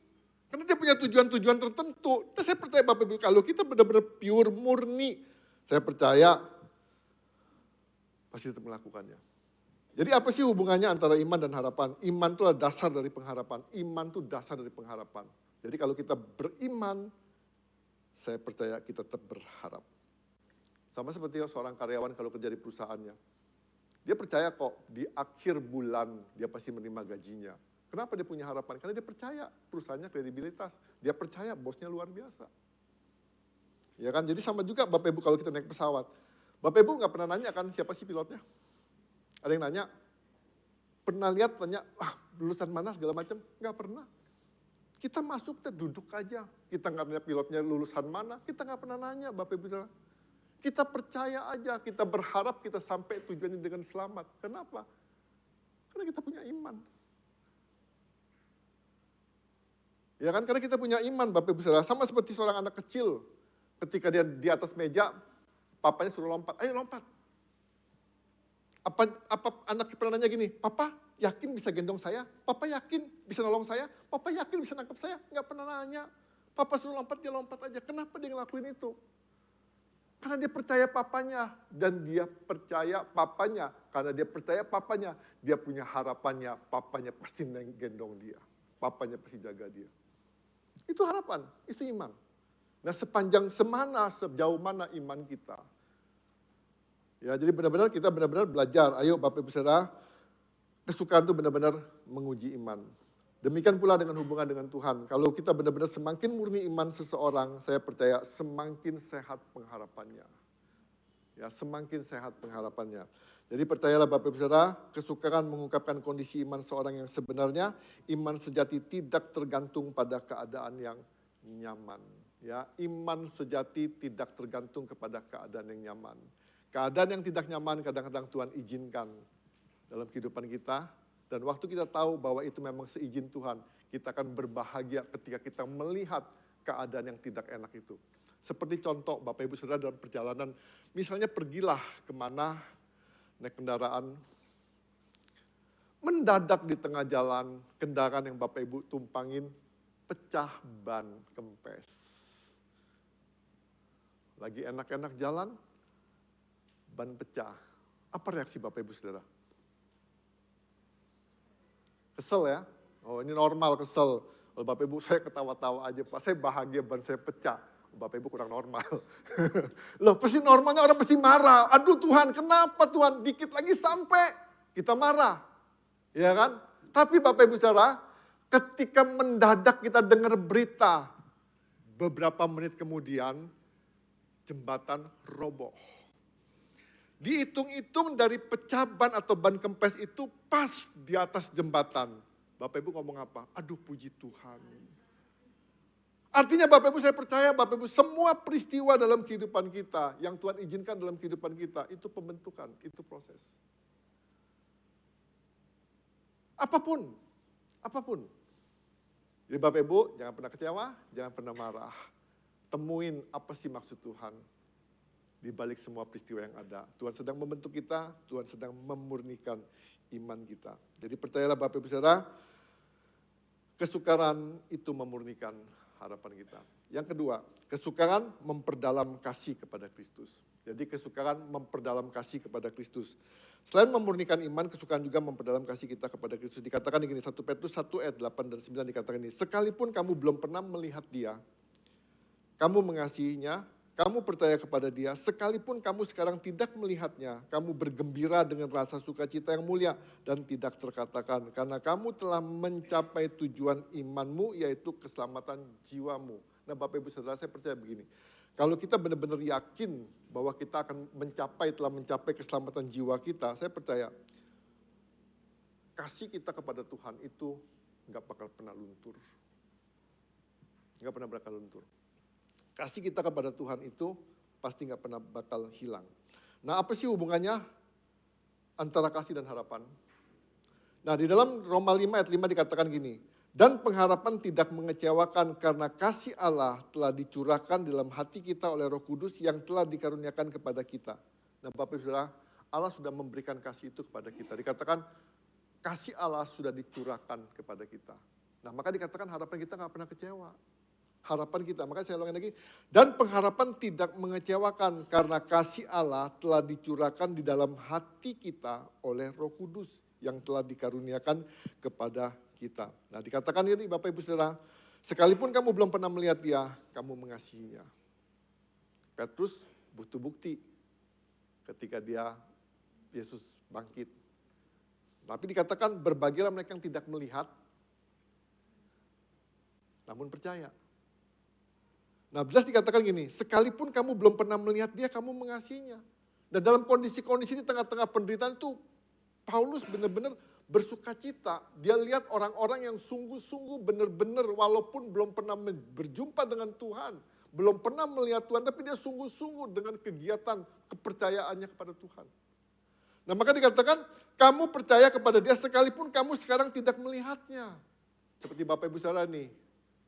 Karena dia punya tujuan-tujuan tertentu. Dan saya percaya Bapak Ibu, kalau kita benar-benar pure murni, saya percaya pasti tetap melakukannya. Jadi apa sih hubungannya antara iman dan harapan? Iman itu adalah dasar dari pengharapan. Iman itu dasar dari pengharapan. Jadi kalau kita beriman, saya percaya kita tetap berharap. Sama seperti seorang karyawan kalau kerja di perusahaannya. Dia percaya kok di akhir bulan dia pasti menerima gajinya. Kenapa dia punya harapan? Karena dia percaya perusahaannya kredibilitas. Dia percaya bosnya luar biasa. Ya kan? Jadi sama juga Bapak Ibu kalau kita naik pesawat. Bapak Ibu nggak pernah nanya kan siapa sih pilotnya? Ada yang nanya, pernah lihat tanya, lulusan mana segala macam? Nggak pernah. Kita masuk, kita duduk aja. Kita nggak nanya pilotnya lulusan mana, kita nggak pernah nanya Bapak Ibu. Kita percaya aja, kita berharap kita sampai tujuannya dengan selamat. Kenapa? Karena kita punya iman. Ya kan, karena kita punya iman Bapak Ibu Saudara. Sama seperti seorang anak kecil, ketika dia di atas meja, papanya suruh lompat, ayo lompat. Apa anak pernah nanya gini, papa yakin bisa gendong saya? Papa yakin bisa nolong saya? Papa yakin bisa nangkap saya? Nggak pernah nanya. Papa suruh lompat, dia lompat aja. Kenapa dia ngelakuin itu? Karena dia percaya papanya. Dan dia percaya papanya. Karena dia percaya papanya, dia punya harapannya. Papanya pasti gendong dia. Papanya pasti jaga dia. Itu harapan, itu iman. Nah sejauh mana iman kita. Ya, jadi benar-benar kita benar-benar belajar. Ayo Bapak Ibu Saudara, kesukaan itu benar-benar menguji iman. Demikian pula dengan hubungan dengan Tuhan. Kalau kita benar-benar semakin murni iman seseorang, saya percaya semakin sehat pengharapannya. Ya, semakin sehat pengharapannya. Jadi percayalah Bapak Ibu Saudara, kesukaan mengungkapkan kondisi iman seorang yang sebenarnya, iman sejati tidak tergantung pada keadaan yang nyaman. Ya, iman sejati tidak tergantung kepada keadaan yang nyaman. Keadaan yang tidak nyaman kadang-kadang Tuhan izinkan dalam kehidupan kita. Dan waktu kita tahu bahwa itu memang seizin Tuhan, kita akan berbahagia ketika kita melihat keadaan yang tidak enak itu. Seperti contoh Bapak Ibu Saudara dalam perjalanan, misalnya pergilah kemana, naik kendaraan, mendadak di tengah jalan, kendaraan yang Bapak Ibu tumpangin, pecah ban kempes. Lagi enak-enak jalan, ban pecah. Apa reaksi Bapak Ibu Saudara? Kesel ya? Oh ini normal kesel. Kalau Bapak Ibu saya ketawa-tawa aja, Pak saya bahagia ban saya pecah. Bapak Ibu kurang normal. Loh pasti normalnya orang pasti marah. Aduh Tuhan kenapa Tuhan dikit lagi sampai kita marah. Ya kan? Tapi Bapak Ibu Saudara, ketika mendadak kita dengar berita, beberapa menit kemudian jembatan roboh. Dihitung-hitung dari pecah ban atau ban kempes itu pas di atas jembatan. Bapak Ibu ngomong apa? Aduh puji Tuhan. Artinya Bapak Ibu saya percaya Bapak Ibu semua peristiwa dalam kehidupan kita yang Tuhan izinkan dalam kehidupan kita itu pembentukan, itu proses. Apapun. Jadi Bapak Ibu jangan pernah kecewa, jangan pernah marah. Temuin apa sih maksud Tuhan. Di balik semua peristiwa yang ada. Tuhan sedang membentuk kita, Tuhan sedang memurnikan iman kita. Jadi percayalah Bapak Ibu Saudara, kesukaran itu memurnikan harapan kita. Yang kedua, kesukaran memperdalam kasih kepada Kristus. Jadi kesukaran memperdalam kasih kepada Kristus. Selain memurnikan iman, kesukaan juga memperdalam kasih kita kepada Kristus. Dikatakan begini, 1 Petrus 1 ayat 8 dan 9 dikatakan ini, sekalipun kamu belum pernah melihat dia, kamu mengasihinya, kamu percaya kepada dia, sekalipun kamu sekarang tidak melihatnya, kamu bergembira dengan rasa sukacita yang mulia dan tidak terkatakan. Karena kamu telah mencapai tujuan imanmu, yaitu keselamatan jiwamu. Nah Bapak Ibu Saudara, saya percaya begini. Kalau kita benar-benar yakin bahwa kita akan telah mencapai keselamatan jiwa kita, saya percaya kasih kita kepada Tuhan itu nggak bakal pernah luntur. Nggak pernah bakal luntur. Kasih kita kepada Tuhan itu pasti nggak pernah bakal hilang. Nah apa sih hubungannya antara kasih dan harapan? Nah di dalam Roma 5 ayat 5 dikatakan gini, dan pengharapan tidak mengecewakan karena kasih Allah telah dicurahkan dalam hati kita oleh Roh Kudus yang telah dikaruniakan kepada kita. Nah Bapak Ibu Saudara, Allah sudah memberikan kasih itu kepada kita. Dikatakan kasih Allah sudah dicurahkan kepada kita. Nah maka dikatakan harapan kita nggak pernah kecewa. Harapan kita, makanya saya ulangin lagi. Dan pengharapan tidak mengecewakan karena kasih Allah telah dicurahkan di dalam hati kita oleh Roh Kudus yang telah dikaruniakan kepada kita. Nah dikatakan ini Bapak Ibu Saudara, sekalipun kamu belum pernah melihat dia, kamu mengasihinya. Petrus butuh bukti ketika Yesus bangkit. Tapi dikatakan berbahagialah mereka yang tidak melihat, namun percaya. Nah jelas dikatakan gini, sekalipun kamu belum pernah melihat dia, kamu mengasihinya. Dan dalam kondisi-kondisi di tengah-tengah penderitaan itu, Paulus benar-benar bersuka cita. Dia lihat orang-orang yang sungguh-sungguh benar-benar walaupun belum pernah berjumpa dengan Tuhan, belum pernah melihat Tuhan, tapi dia sungguh-sungguh dengan kegiatan kepercayaannya kepada Tuhan. Nah maka dikatakan, kamu percaya kepada dia sekalipun kamu sekarang tidak melihatnya. Seperti Bapak Ibu saudara nih,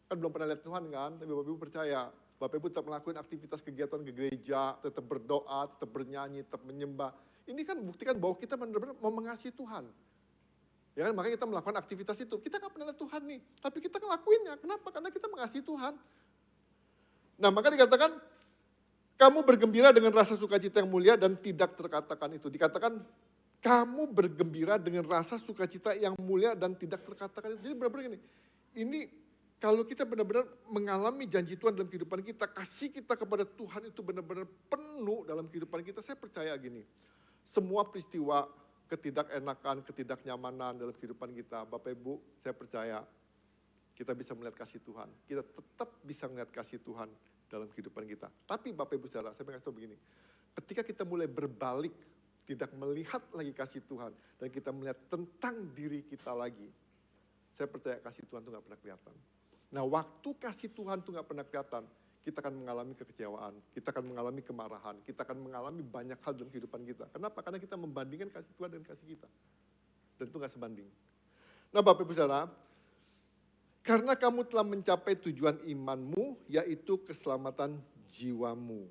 kan belum pernah lihat Tuhan kan, tapi Bapak Ibu percaya. Bapak Ibu tetap melakukan aktivitas kegiatan ke gereja, tetap berdoa, tetap bernyanyi, tetap menyembah. Ini kan buktikan bahwa kita benar-benar mau mengasihi Tuhan. Ya kan, makanya kita melakukan aktivitas itu. Kita nggak pernah lihat Tuhan nih, tapi kita ngelakuinnya. Kenapa? Karena kita mengasihi Tuhan. Nah maka dikatakan, kamu bergembira dengan rasa sukacita yang mulia dan tidak terkatakan itu. Dikatakan, kamu bergembira dengan rasa sukacita yang mulia dan tidak terkatakan itu. Jadi benar-benar gini, ini kalau kita benar-benar mengalami janji Tuhan dalam kehidupan kita, kasih kita kepada Tuhan itu benar-benar penuh dalam kehidupan kita, saya percaya gini, semua peristiwa ketidakenakan, ketidaknyamanan dalam kehidupan kita, Bapak Ibu, saya percaya kita bisa melihat kasih Tuhan. Kita tetap bisa melihat kasih Tuhan dalam kehidupan kita. Tapi Bapak Ibu saudara, saya ingin kasih tahu begini. Ketika kita mulai berbalik, tidak melihat lagi kasih Tuhan, dan kita melihat tentang diri kita lagi, saya percaya kasih Tuhan itu gak pernah kelihatan. Nah waktu kasih Tuhan itu gak pernah kelihatan, kita akan mengalami kekecewaan, kita akan mengalami kemarahan, kita akan mengalami banyak hal dalam kehidupan kita. Kenapa? Karena kita membandingkan kasih Tuhan dengan kasih kita. Dan itu gak sebanding. Nah Bapak Ibu saudara, karena kamu telah mencapai tujuan imanmu, yaitu keselamatan jiwamu.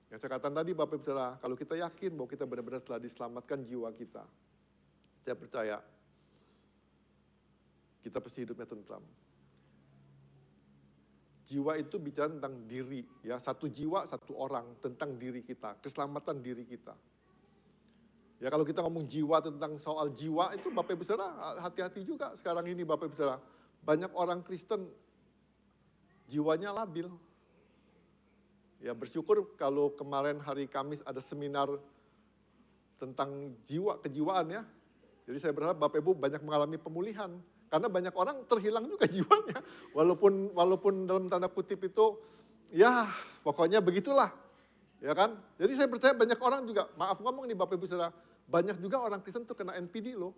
Yang saya katakan tadi Bapak Ibu saudara, kalau kita yakin bahwa kita benar-benar telah diselamatkan jiwa kita, saya percaya kita pasti hidupnya tentram. Jiwa itu bicara tentang diri, ya, satu jiwa, satu orang, tentang diri kita, keselamatan diri kita. Ya kalau kita ngomong jiwa tentang soal jiwa itu Bapak Ibu saudara hati-hati juga sekarang ini Bapak Ibu saudara. Banyak orang Kristen jiwanya labil. Ya bersyukur kalau kemarin hari Kamis ada seminar tentang jiwa, kejiwaan ya. Jadi saya berharap Bapak Ibu banyak mengalami pemulihan. Karena banyak orang terhilang juga jiwanya. Walaupun dalam tanda kutip itu ya pokoknya begitulah. Ya kan? Jadi saya percaya banyak orang juga, maaf ngomong nih Bapak Ibu saudara, banyak juga orang Kristen tuh kena NPD loh.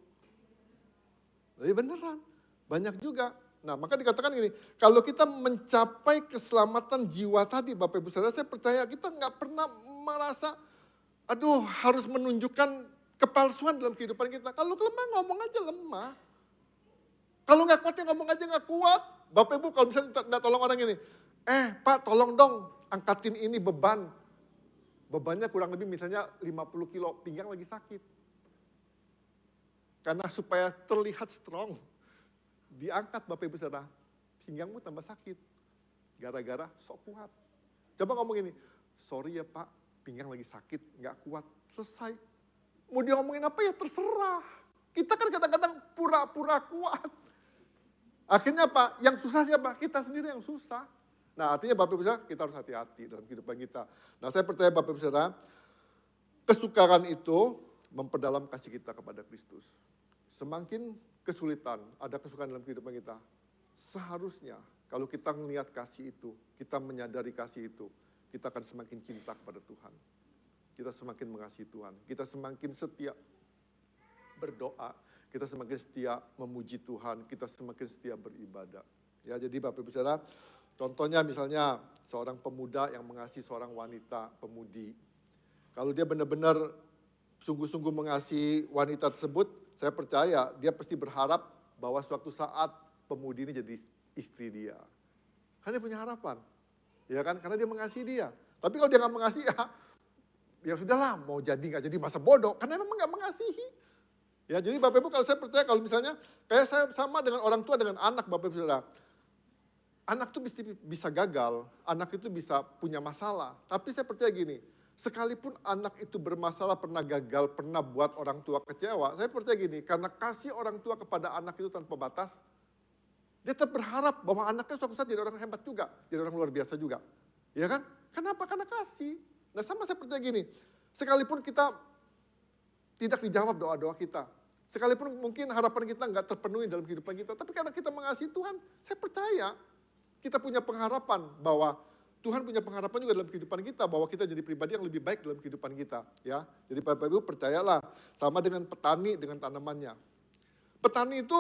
Jadi beneran, banyak juga. Nah maka dikatakan gini, kalau kita mencapai keselamatan jiwa tadi Bapak Ibu saudara, saya percaya kita nggak pernah merasa, aduh harus menunjukkan kepalsuan dalam kehidupan kita. Kalau lemah ngomong aja lemah. Kalau nggak kuat ya ngomong aja nggak kuat. Bapak Ibu kalau misalnya nggak tolong orang ini, Pak tolong dong angkatin ini beban. Bebannya kurang lebih misalnya 50 kilo, pinggang lagi sakit. Karena supaya terlihat strong, diangkat Bapak Ibu saudara, pinggangmu tambah sakit. Gara-gara sok kuat. Coba ngomong ini, sorry ya Pak, pinggang lagi sakit, nggak kuat, selesai. Mau dia ngomongin apa ya terserah. Kita kan kadang-kadang pura-pura kuat. Akhirnya apa? Yang susah siapa? Kita sendiri yang susah. Nah artinya Bapak Ibu saudara kita harus hati-hati dalam kehidupan kita. Nah saya percaya Bapak Ibu saudara, kesukaran itu memperdalam kasih kita kepada Kristus. Semakin kesulitan, ada kesukaan dalam kehidupan kita, seharusnya kalau kita melihat kasih itu, kita menyadari kasih itu, kita akan semakin cinta kepada Tuhan. Kita semakin mengasihi Tuhan, kita semakin setia berdoa, kita semakin setia memuji Tuhan, kita semakin setia beribadah. Ya jadi Bapak Ibu saudara, contohnya misalnya seorang pemuda yang mengasihi seorang wanita pemudi. Kalau dia benar-benar sungguh-sungguh mengasihi wanita tersebut, saya percaya dia pasti berharap bahwa suatu saat pemudi ini jadi istri dia. Karena dia punya harapan. Ya kan? Karena dia mengasihi dia. Tapi kalau dia nggak mengasihi, ya sudahlah mau jadi nggak jadi masa bodoh. Karena memang nggak mengasihi. Ya jadi Bapak Ibu kalau saya percaya kalau misalnya kayak saya sama dengan orang tua dengan anak Bapak Ibu saudara. Anak itu bisa gagal, anak itu bisa punya masalah. Tapi saya percaya gini, sekalipun anak itu bermasalah, pernah gagal, pernah buat orang tua kecewa, saya percaya gini, karena kasih orang tua kepada anak itu tanpa batas, dia tetap berharap bahwa anaknya suatu saat jadi orang hebat juga, jadi orang luar biasa juga. Ya kan? Kenapa? Karena kasih. Nah sama saya percaya gini, sekalipun kita tidak dijawab doa-doa kita, sekalipun mungkin harapan kita nggak terpenuhi dalam kehidupan kita, tapi karena kita mengasihi Tuhan, saya percaya, kita punya pengharapan bahwa Tuhan punya pengharapan juga dalam kehidupan kita bahwa kita jadi pribadi yang lebih baik dalam kehidupan kita, ya. Jadi Bapak Ibu percayalah sama dengan petani dengan tanamannya. Petani itu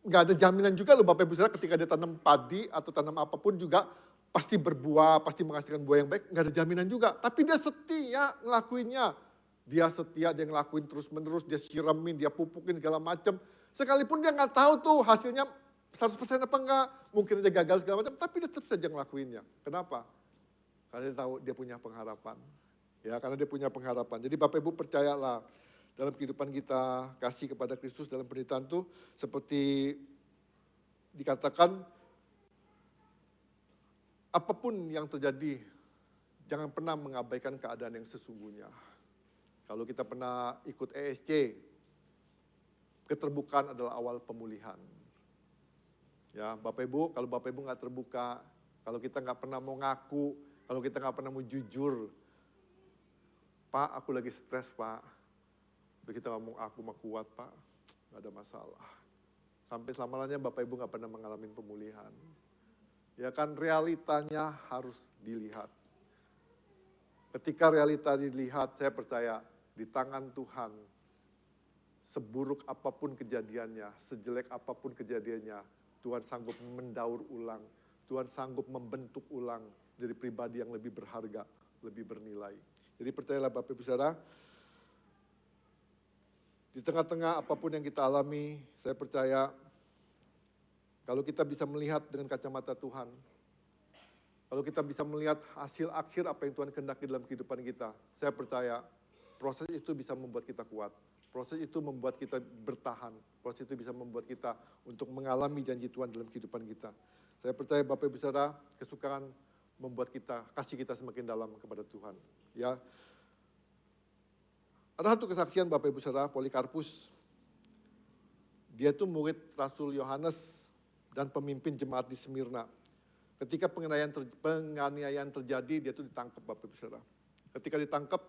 nggak ada jaminan juga loh Bapak Ibu Saudara ketika dia tanam padi atau tanam apapun juga pasti berbuah, pasti menghasilkan buah yang baik, nggak ada jaminan juga. Tapi dia setia ngelakuinnya. Dia setia, dia ngelakuin terus-menerus, dia siramin, dia pupukin segala macam. Sekalipun dia nggak tahu tuh hasilnya 100% apa enggak, mungkin aja gagal segala macam, tapi dia tetap saja ngelakuinnya. Kenapa? Karena dia tahu dia punya pengharapan. Ya, karena dia punya pengharapan. Jadi Bapak Ibu percayalah, dalam kehidupan kita, kasih kepada Kristus dalam penderitaan itu seperti dikatakan, apapun yang terjadi, jangan pernah mengabaikan keadaan yang sesungguhnya. Kalau kita pernah ikut ESC, keterbukaan adalah awal pemulihan. Ya, Bapak Ibu, kalau Bapak Ibu nggak terbuka, kalau kita nggak pernah mau ngaku, kalau kita nggak pernah mau jujur, Pak, aku lagi stres, Pak. Terus kita ngomong, aku mah kuat, Pak, nggak ada masalah. Sampai selama-lamanya Bapak Ibu nggak pernah mengalami pemulihan. Ya kan, realitanya harus dilihat. Ketika realita dilihat, saya percaya di tangan Tuhan, seburuk apapun kejadiannya, sejelek apapun kejadiannya, Tuhan sanggup mendaur ulang, Tuhan sanggup membentuk ulang dari pribadi yang lebih berharga, lebih bernilai. Jadi percayalah Bapak Ibu Saudara, di tengah-tengah apapun yang kita alami, saya percaya kalau kita bisa melihat dengan kacamata Tuhan, kalau kita bisa melihat hasil akhir apa yang Tuhan kehendaki dalam kehidupan kita, saya percaya proses itu bisa membuat kita kuat. Proses itu membuat kita bertahan. Proses itu bisa membuat kita untuk mengalami janji Tuhan dalam kehidupan kita. Saya percaya Bapak Ibu Saudara, kesukaan membuat kita, kasih kita semakin dalam kepada Tuhan. Ya. Ada satu kesaksian Bapak Ibu Saudara, Polikarpus. Dia itu murid Rasul Yohanes dan pemimpin jemaat di Smyrna. Ketika penganiayaan terjadi, dia itu ditangkap Bapak Ibu Saudara. Ketika ditangkap,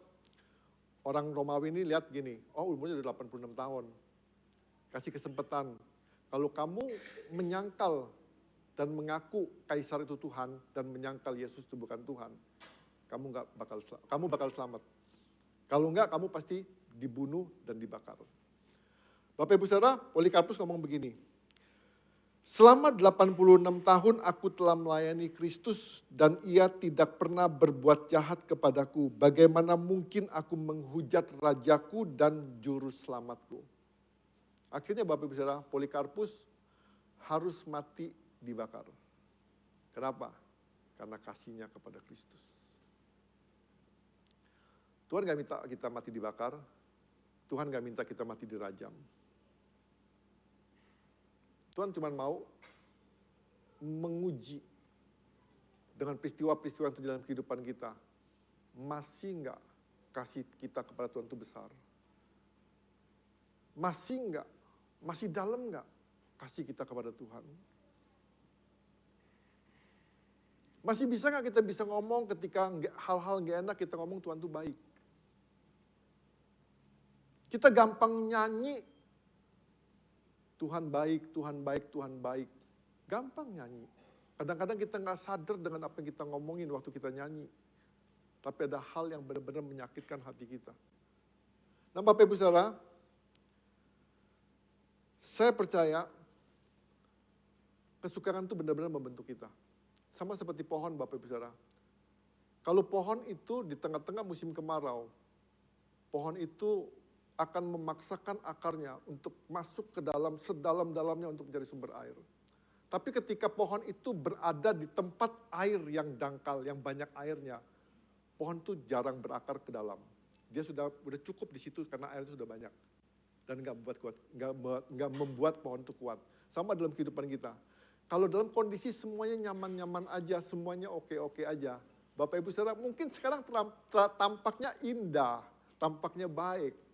orang Romawi ini lihat gini, oh umurnya udah 86 tahun. Kasih kesempatan, kalau kamu menyangkal dan mengaku kaisar itu Tuhan dan menyangkal Yesus itu bukan Tuhan, kamu bakal selamat. Kalau enggak, kamu pasti dibunuh dan dibakar. Bapak Ibu Saudara, Polikarpus ngomong begini, selama 86 tahun aku telah melayani Kristus dan ia tidak pernah berbuat jahat kepadaku. Bagaimana mungkin aku menghujat rajaku dan juru selamatku? Akhirnya Bapak Ibu Saudara, Polikarpus harus mati dibakar. Kenapa? Karena kasihnya kepada Kristus. Tuhan gak minta kita mati dibakar, Tuhan gak minta kita mati dirajam. Tuhan cuma mau menguji dengan peristiwa-peristiwa yang terjadi dalam kehidupan kita. Masih enggak kasih kita kepada Tuhan itu besar? Masih enggak? Masih dalam enggak kasih kita kepada Tuhan? Masih bisa enggak kita bisa ngomong ketika hal-hal enggak enak kita ngomong Tuhan itu baik? Kita gampang nyanyi, Tuhan baik, Tuhan baik, Tuhan baik. Gampang nyanyi. Kadang-kadang kita nggak sadar dengan apa yang kita ngomongin waktu kita nyanyi. Tapi ada hal yang benar-benar menyakitkan hati kita. Nah Bapak Ibu Saudara, saya percaya kesukaran itu benar-benar membentuk kita. Sama seperti pohon Bapak Ibu Saudara. Kalau pohon itu di tengah-tengah musim kemarau, pohon itu akan memaksakan akarnya untuk masuk ke dalam sedalam-dalamnya untuk mencari sumber air. Tapi ketika pohon itu berada di tempat air yang dangkal, yang banyak airnya, pohon itu jarang berakar ke dalam. Dia sudah cukup di situ karena air itu sudah banyak. Dan nggak membuat pohon itu kuat. Sama dalam kehidupan kita. Kalau dalam kondisi semuanya nyaman-nyaman aja, semuanya oke-oke aja. Bapak Ibu Saudara, mungkin sekarang tampaknya indah, tampaknya baik.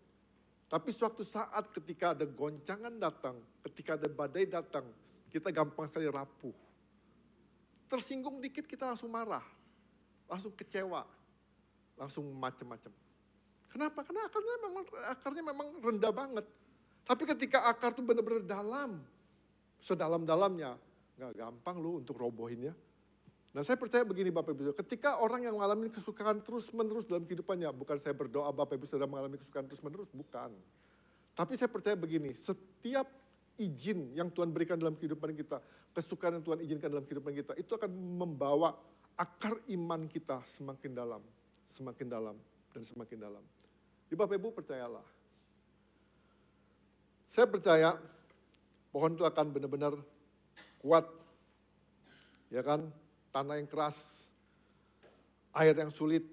Tapi suatu saat ketika ada goncangan datang, ketika ada badai datang, kita gampang sekali rapuh. Tersinggung dikit kita langsung marah, langsung kecewa, langsung macam-macam. Kenapa? Karena akarnya memang rendah banget. Tapi ketika akar itu benar-benar dalam, sedalam-dalamnya, nggak gampang loh untuk robohinnya. Nah saya percaya begini Bapak Ibu Saudara, ketika orang yang mengalami kesukaran terus-menerus dalam kehidupannya, bukan saya berdoa Bapak Ibu Saudara mengalami kesukaran terus-menerus, bukan. Tapi saya percaya begini, setiap izin yang Tuhan berikan dalam kehidupan kita, kesukaan yang Tuhan izinkan dalam kehidupan kita, itu akan membawa akar iman kita semakin dalam, dan semakin dalam. Di Bapak Ibu percayalah. Saya percaya pohon itu akan benar-benar kuat, ya kan? Tanah yang keras, air yang sulit,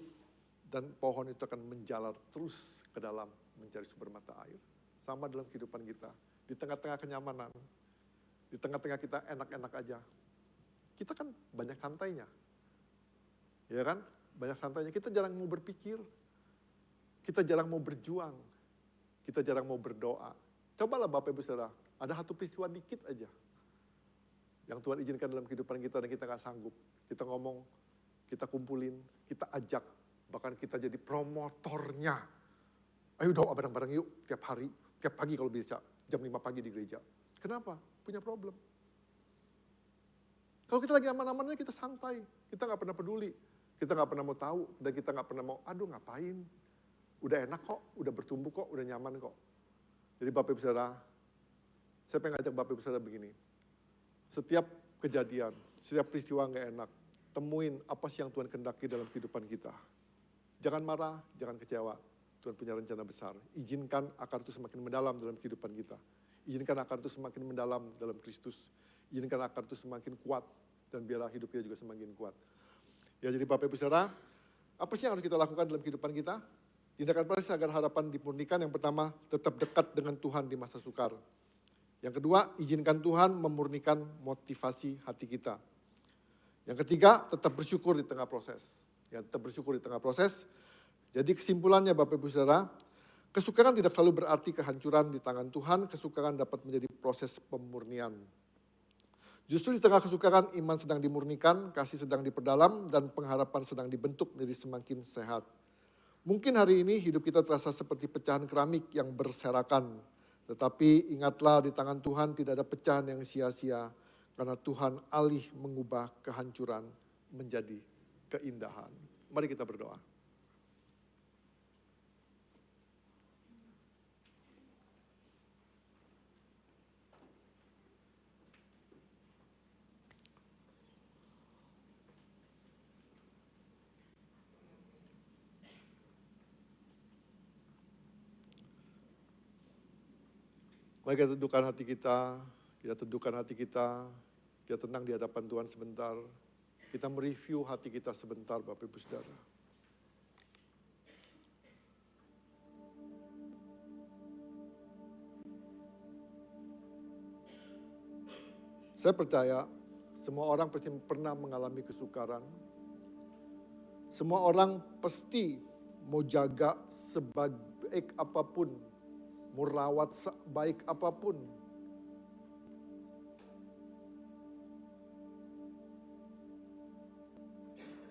dan pohon itu akan menjalar terus ke dalam mencari sumber mata air. Sama dalam kehidupan kita, di tengah-tengah kenyamanan, di tengah-tengah kita enak-enak aja. Kita kan banyak santainya, ya kan? Banyak santainya, kita jarang mau berpikir, kita jarang mau berjuang, kita jarang mau berdoa. Cobalah Bapak Ibu Saudara, ada satu peristiwa dikit aja yang Tuhan izinkan dalam kehidupan kita dan kita gak sanggup. Kita ngomong, kita kumpulin, kita ajak, bahkan kita jadi promotornya. Ayo doa bareng-bareng yuk, tiap hari, tiap pagi kalau bisa, jam 5 pagi di gereja. Kenapa? Punya problem. Kalau kita lagi aman-amannya kita santai, kita gak pernah peduli, kita gak pernah mau tahu, dan kita gak pernah mau, aduh ngapain, udah enak kok, udah bertumbuh kok, udah nyaman kok. Jadi Bapak Ibu Saudara, saya pengen ngajak Bapak Ibu Saudara begini. Setiap kejadian, setiap peristiwa gak enak, temuin apa sih yang Tuhan kehendaki dalam kehidupan kita. Jangan marah, jangan kecewa. Tuhan punya rencana besar. Izinkan akar itu semakin mendalam dalam kehidupan kita. Izinkan akar itu semakin mendalam dalam Kristus. Izinkan akar itu semakin kuat, dan biarlah hidup kita juga semakin kuat. Ya jadi Bapak Ibu Saudara, apa sih yang harus kita lakukan dalam kehidupan kita? Tindakan praktis agar harapan dimurnikan, yang pertama, tetap dekat dengan Tuhan di masa sukar. Yang kedua, izinkan Tuhan memurnikan motivasi hati kita. Yang ketiga, tetap bersyukur di tengah proses. Ya, tetap bersyukur di tengah proses. Jadi kesimpulannya Bapak Ibu Saudara, kesukaran tidak selalu berarti kehancuran di tangan Tuhan, kesukaran dapat menjadi proses pemurnian. Justru di tengah kesukaran, iman sedang dimurnikan, kasih sedang diperdalam, dan pengharapan sedang dibentuk menjadi semakin sehat. Mungkin hari ini hidup kita terasa seperti pecahan keramik yang berserakan. Tetapi ingatlah di tangan Tuhan tidak ada pecahan yang sia-sia. Karena Tuhan alih mengubah kehancuran menjadi keindahan. Mari kita berdoa. Mari kita teduhkan hati kita, kita tenang di hadapan Tuhan sebentar. Kita mereview hati kita sebentar Bapak Ibu Saudara. Saya percaya semua orang pasti pernah mengalami kesukaran. Semua orang pasti mau jaga sebaik apapun, mau rawat sebaik apapun.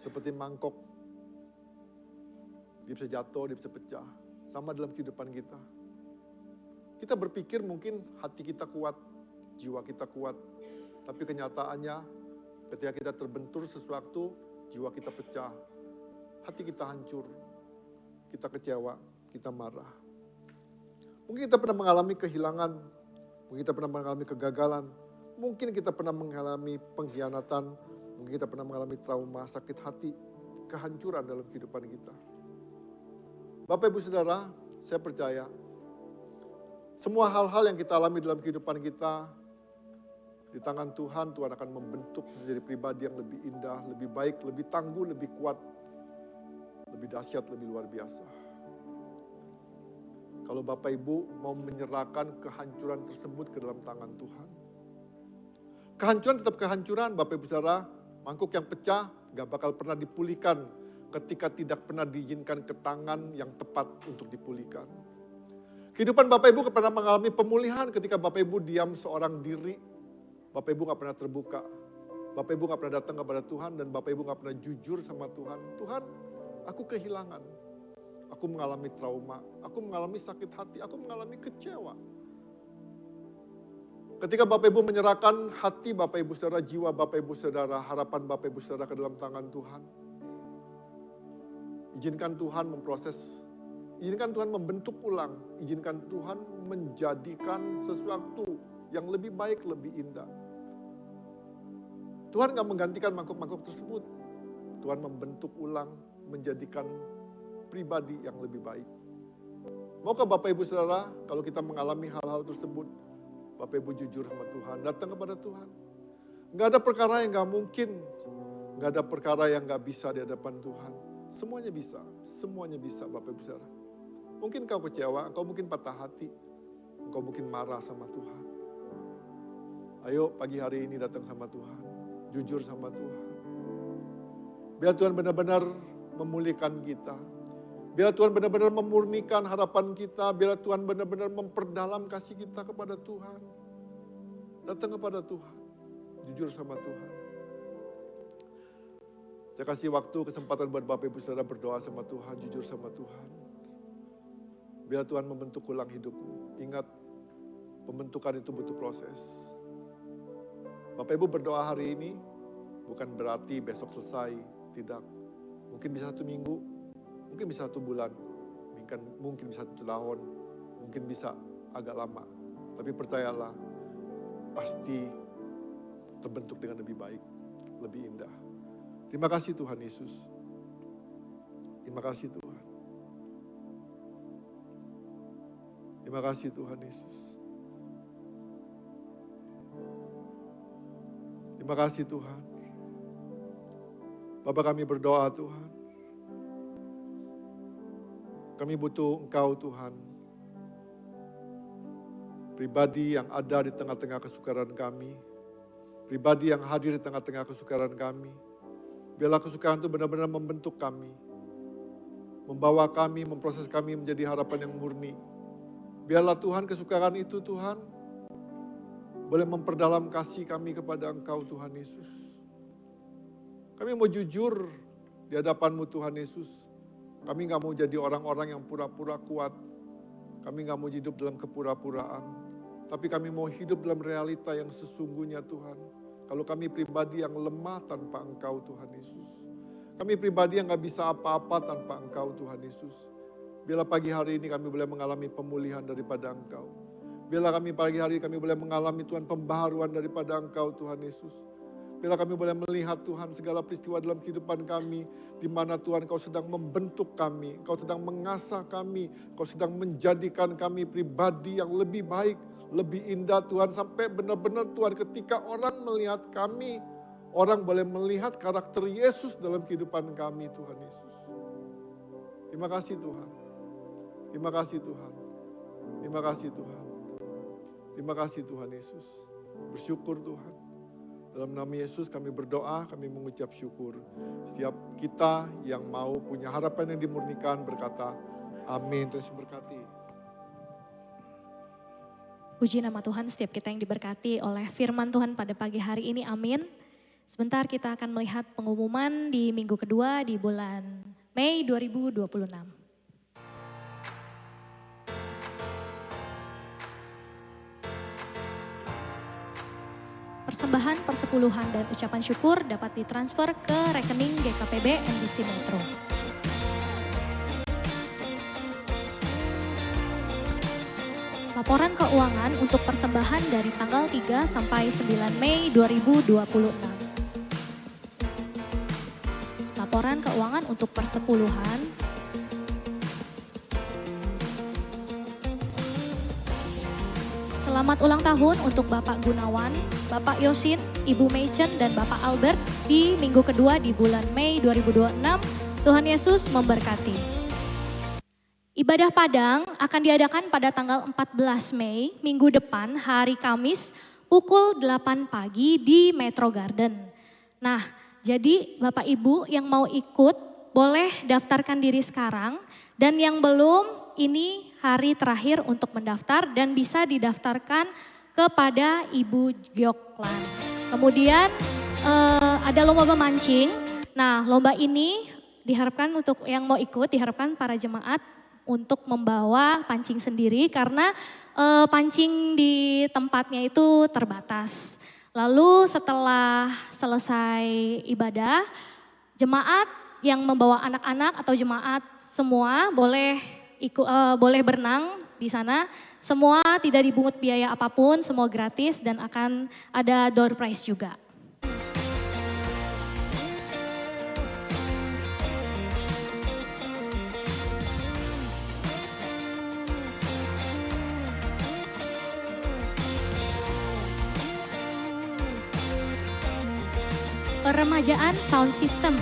Seperti mangkok, dia bisa jatuh, dia bisa pecah. Sama dalam kehidupan kita. Kita berpikir mungkin hati kita kuat, jiwa kita kuat. Tapi kenyataannya ketika kita terbentur sesuatu, jiwa kita pecah. Hati kita hancur, kita kecewa, kita marah. Mungkin kita pernah mengalami kehilangan, mungkin kita pernah mengalami kegagalan, mungkin kita pernah mengalami pengkhianatan, mungkin kita pernah mengalami trauma, sakit hati, kehancuran dalam kehidupan kita. Bapak Ibu Saudara, saya percaya semua hal-hal yang kita alami dalam kehidupan kita, di tangan Tuhan, Tuhan akan membentuk menjadi pribadi yang lebih indah, lebih baik, lebih tangguh, lebih kuat, lebih dahsyat, lebih luar biasa. Kalau Bapak Ibu mau menyerahkan kehancuran tersebut ke dalam tangan Tuhan. Kehancuran tetap kehancuran, Bapak Ibu Saudara. Mangkuk yang pecah gak bakal pernah dipulihkan ketika tidak pernah diizinkan ke tangan yang tepat untuk dipulihkan. Kehidupan Bapak Ibu pernah mengalami pemulihan ketika Bapak Ibu diam seorang diri. Bapak Ibu gak pernah terbuka. Bapak Ibu gak pernah datang kepada Tuhan dan Bapak Ibu gak pernah jujur sama Tuhan. Tuhan, aku kehilangan. Aku mengalami trauma, aku mengalami sakit hati, aku mengalami kecewa. Ketika Bapak Ibu menyerahkan hati Bapak Ibu Saudara, jiwa Bapak Ibu Saudara, harapan Bapak Ibu Saudara ke dalam tangan Tuhan. Izinkan Tuhan memproses, izinkan Tuhan membentuk ulang, izinkan Tuhan menjadikan sesuatu yang lebih baik, lebih indah. Tuhan gak menggantikan mangkuk-mangkuk tersebut. Tuhan membentuk ulang, menjadikan pribadi yang lebih baik. Maukah Bapak Ibu Saudara, kalau kita mengalami hal-hal tersebut, Bapak Ibu jujur sama Tuhan, datang kepada Tuhan. Gak ada perkara yang gak mungkin, gak ada perkara yang gak bisa di hadapan Tuhan. Semuanya bisa Bapak Ibu Saudara. Mungkin kau kecewa, engkau mungkin patah hati, engkau mungkin marah sama Tuhan. Ayo pagi hari ini datang sama Tuhan, jujur sama Tuhan. Biar Tuhan benar-benar memulihkan kita. Biar Tuhan benar-benar memurnikan harapan kita. Biar Tuhan benar-benar memperdalam kasih kita kepada Tuhan. Datang kepada Tuhan, jujur sama Tuhan. Saya kasih waktu, kesempatan buat Bapak Ibu Saudara berdoa sama Tuhan, jujur sama Tuhan. Biar Tuhan membentuk ulang hidupmu. Ingat, pembentukan itu butuh proses. Bapak Ibu berdoa hari ini, bukan berarti besok selesai, tidak. Mungkin bisa 1 minggu, mungkin bisa 1 bulan, mungkin bisa 1 tahun, mungkin bisa agak lama. Tapi percayalah, pasti terbentuk dengan lebih baik, lebih indah. Terima kasih Tuhan Yesus. Terima kasih Tuhan. Terima kasih Tuhan Yesus. Terima kasih Tuhan. Bapa kami berdoa Tuhan. Kami butuh Engkau Tuhan. Pribadi yang ada di tengah-tengah kesukaran kami. Pribadi yang hadir di tengah-tengah kesukaran kami. Biarlah kesukaran itu benar-benar membentuk kami. Membawa kami, memproses kami menjadi harapan yang murni. Biarlah Tuhan kesukaran itu Tuhan boleh memperdalam kasih kami kepada Engkau Tuhan Yesus. Kami mau jujur di hadapan-Mu Tuhan Yesus. Kami gak mau jadi orang-orang yang pura-pura kuat. Kami gak mau hidup dalam kepura-puraan. Tapi kami mau hidup dalam realita yang sesungguhnya Tuhan. Kalau kami pribadi yang lemah tanpa Engkau Tuhan Yesus. Kami pribadi yang gak bisa apa-apa tanpa Engkau Tuhan Yesus. Biarlah pagi hari ini kami boleh mengalami pemulihan daripada Engkau. Biarlah kami pagi hari kami boleh mengalami Tuhan pembaharuan daripada Engkau Tuhan Yesus. Biarlah kami boleh melihat Tuhan segala peristiwa dalam kehidupan kami. Di mana Tuhan Kau sedang membentuk kami. Kau sedang mengasah kami. Kau sedang menjadikan kami pribadi yang lebih baik. Lebih indah Tuhan. Sampai benar-benar Tuhan ketika orang melihat kami. Orang boleh melihat karakter Yesus dalam kehidupan kami Tuhan Yesus. Terima kasih Tuhan. Terima kasih Tuhan. Terima kasih Tuhan. Terima kasih Tuhan Yesus. Bersyukur Tuhan. Dalam nama Yesus kami berdoa, kami mengucap syukur. Setiap kita yang mau punya harapan yang dimurnikan berkata, amin. Terus berkati. Puji nama Tuhan, setiap kita yang diberkati oleh firman Tuhan pada pagi hari ini, amin. Sebentar kita akan melihat pengumuman di minggu kedua di bulan Mei 2026. Persembahan, persepuluhan, dan ucapan syukur dapat ditransfer ke rekening GKPB NBC Metro. Laporan keuangan untuk persembahan dari tanggal 3 sampai 9 Mei 2026. Laporan keuangan untuk persepuluhan. Selamat ulang tahun untuk Bapak Gunawan, Bapak Yosin, Ibu Meichen, dan Bapak Albert di minggu kedua di bulan Mei 2026. Tuhan Yesus memberkati. Ibadah Padang akan diadakan pada tanggal 14 Mei, minggu depan, hari Kamis, pukul 8 pagi di Metro Garden. Nah, jadi Bapak Ibu yang mau ikut boleh daftarkan diri sekarang, dan yang belum, ini hari terakhir untuk mendaftar dan bisa didaftarkan kepada Ibu Gyoklan. Kemudian ada lomba memancing. Nah, lomba ini diharapkan untuk yang mau ikut, diharapkan para jemaat untuk membawa pancing sendiri karena pancing di tempatnya itu terbatas. Lalu setelah selesai ibadah, jemaat yang membawa anak-anak atau jemaat semua boleh berenang di sana. Semua tidak dibungut biaya apapun, semua gratis dan akan ada door prize juga. Peremajaan sound system.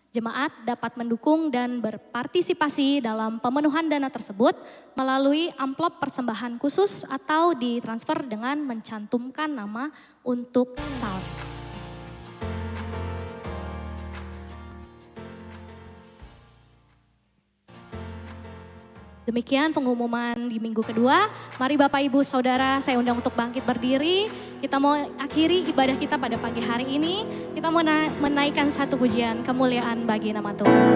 Jemaat dapat mendukung dan berpartisipasi dalam pemenuhan dana tersebut melalui amplop persembahan khusus atau ditransfer dengan mencantumkan nama untuk sound. Demikian pengumuman di minggu kedua. Mari Bapak Ibu Saudara saya undang untuk bangkit berdiri. Kita mau akhiri ibadah kita pada pagi hari ini. Kita mau menaikkan satu pujian kemuliaan bagi nama Tuhan.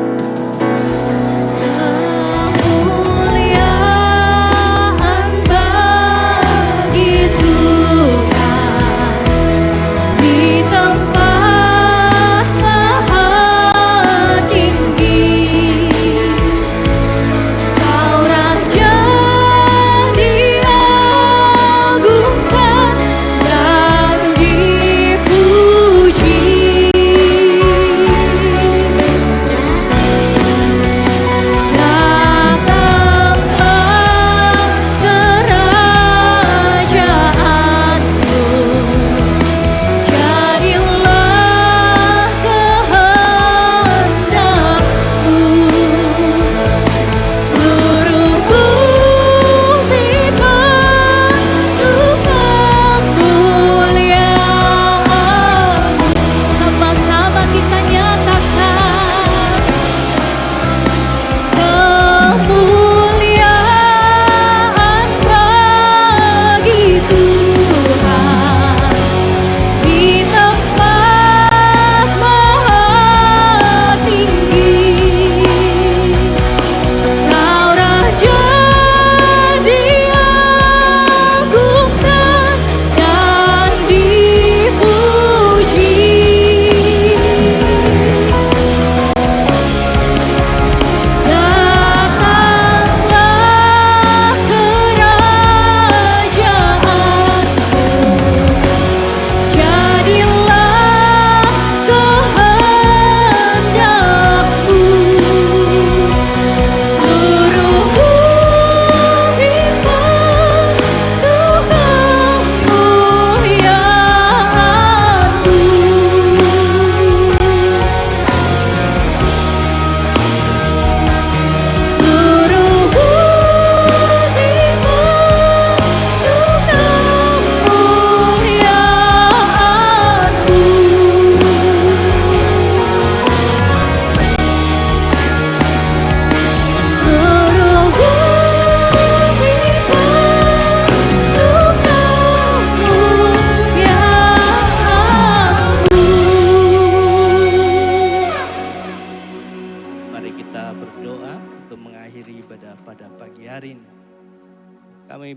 Kemuliaan bagi Tuhan di tempat maha tinggi. Kau Raja diagungkan dan dipuji.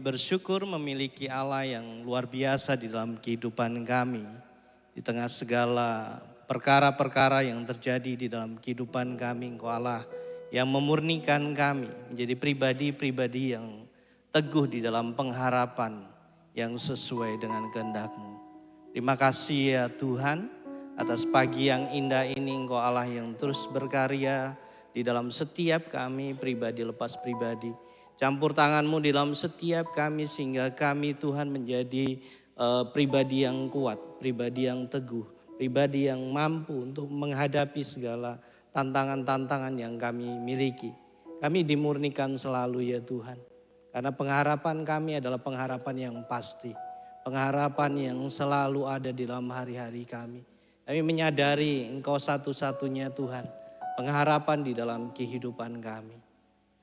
Bersyukur memiliki Allah yang luar biasa di dalam kehidupan kami. Di tengah segala perkara-perkara yang terjadi di dalam kehidupan kami, Engkau Allah yang memurnikan kami menjadi pribadi-pribadi yang teguh di dalam pengharapan yang sesuai dengan kehendak-Mu. Terima kasih ya Tuhan atas pagi yang indah ini, Engkau Allah yang terus berkarya di dalam setiap kami pribadi lepas pribadi. Campur tangan-Mu di dalam setiap kami sehingga kami Tuhan menjadi pribadi yang kuat, pribadi yang teguh, pribadi yang mampu untuk menghadapi segala tantangan-tantangan yang kami miliki. Kami dimurnikan selalu ya Tuhan. Karena pengharapan kami adalah pengharapan yang pasti. Pengharapan yang selalu ada di dalam hari-hari kami. Kami menyadari Engkau satu-satunya Tuhan. Pengharapan di dalam kehidupan kami.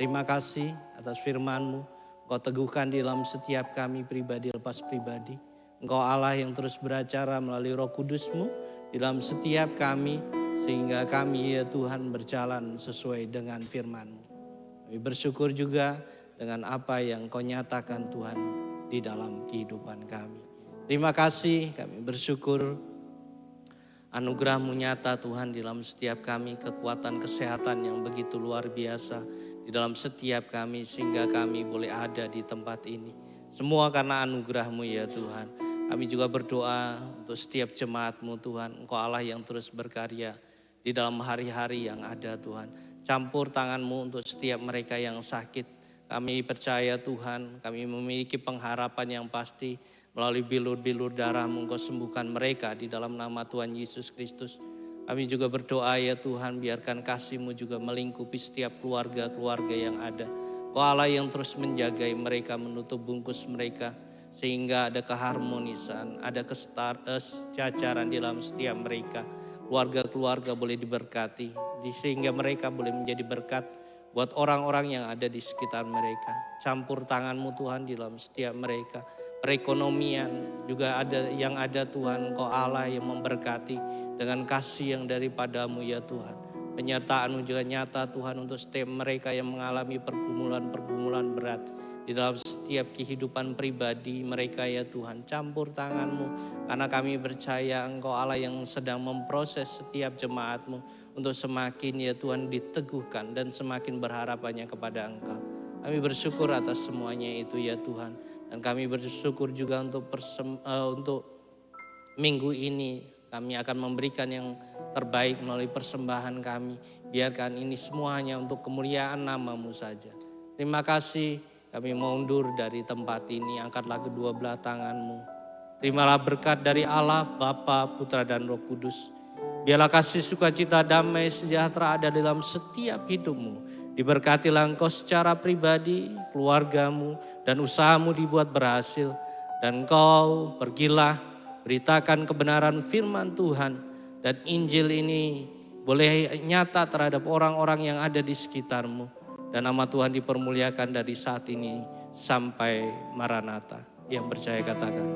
Terima kasih atas firman-Mu. Engkau teguhkan di dalam setiap kami pribadi lepas pribadi. Engkau Allah yang terus beracara melalui Roh Kudus-Mu di dalam setiap kami. Sehingga kami ya Tuhan berjalan sesuai dengan firman-Mu. Kami bersyukur juga dengan apa yang Engkau nyatakan Tuhan di dalam kehidupan kami. Terima kasih, kami bersyukur anugerah-Mu nyata Tuhan di dalam setiap kami, kekuatan kesehatan yang begitu luar biasa. di dalam setiap kami sehingga kami boleh ada di tempat ini. Semua karena anugerah-Mu ya Tuhan. Kami juga berdoa untuk setiap jemaat-Mu Tuhan. Engkau Allah yang terus berkarya di dalam hari-hari yang ada Tuhan. Campur tangan-Mu untuk setiap mereka yang sakit. Kami percaya Tuhan, kami memiliki pengharapan yang pasti melalui bilur-bilur darah-Mu Engkau sembuhkan mereka di dalam nama Tuhan Yesus Kristus. Kami juga berdoa ya Tuhan, biarkan kasih-Mu juga melingkupi setiap keluarga-keluarga yang ada. Engkau Allah yang terus menjagai mereka, menutup bungkus mereka, sehingga ada keharmonisan, ada kesejajaran di dalam setiap mereka. Keluarga-keluarga boleh diberkati, sehingga mereka boleh menjadi berkat buat orang-orang yang ada di sekitar mereka. Campur tangan-Mu Tuhan di dalam setiap mereka. Perekonomian juga ada yang ada Tuhan, Engkau Allah yang memberkati dengan kasih yang daripada-Mu ya Tuhan. Penyertaan-Mu juga nyata Tuhan untuk setiap mereka yang mengalami pergumulan-pergumulan berat di dalam setiap kehidupan pribadi mereka ya Tuhan. Campur tangan-Mu karena kami percaya Engkau Allah yang sedang memproses setiap jemaat-Mu untuk semakin ya Tuhan diteguhkan dan semakin berharapannya kepada Engkau. Kami bersyukur atas semuanya itu ya Tuhan. Dan kami bersyukur juga untuk minggu ini kami akan memberikan yang terbaik melalui persembahan kami. Biarkan ini semuanya untuk kemuliaan nama-Mu saja. Terima kasih, kami mau undur dari tempat ini. Angkatlah kedua belah tangan-Mu. Terimalah berkat dari Allah, Bapa, Putra dan Roh Kudus. Biarlah kasih, sukacita, damai, sejahtera ada dalam setiap hidup-Mu. Diberkatilah Engkau secara pribadi, keluarga-Mu, dan usaha-Mu dibuat berhasil. Dan Engkau pergilah, beritakan kebenaran firman Tuhan. Dan Injil ini boleh nyata terhadap orang-orang yang ada di sekitar-Mu. Dan nama Tuhan dipermuliakan dari saat ini sampai Maranatha. Yang percaya katakan.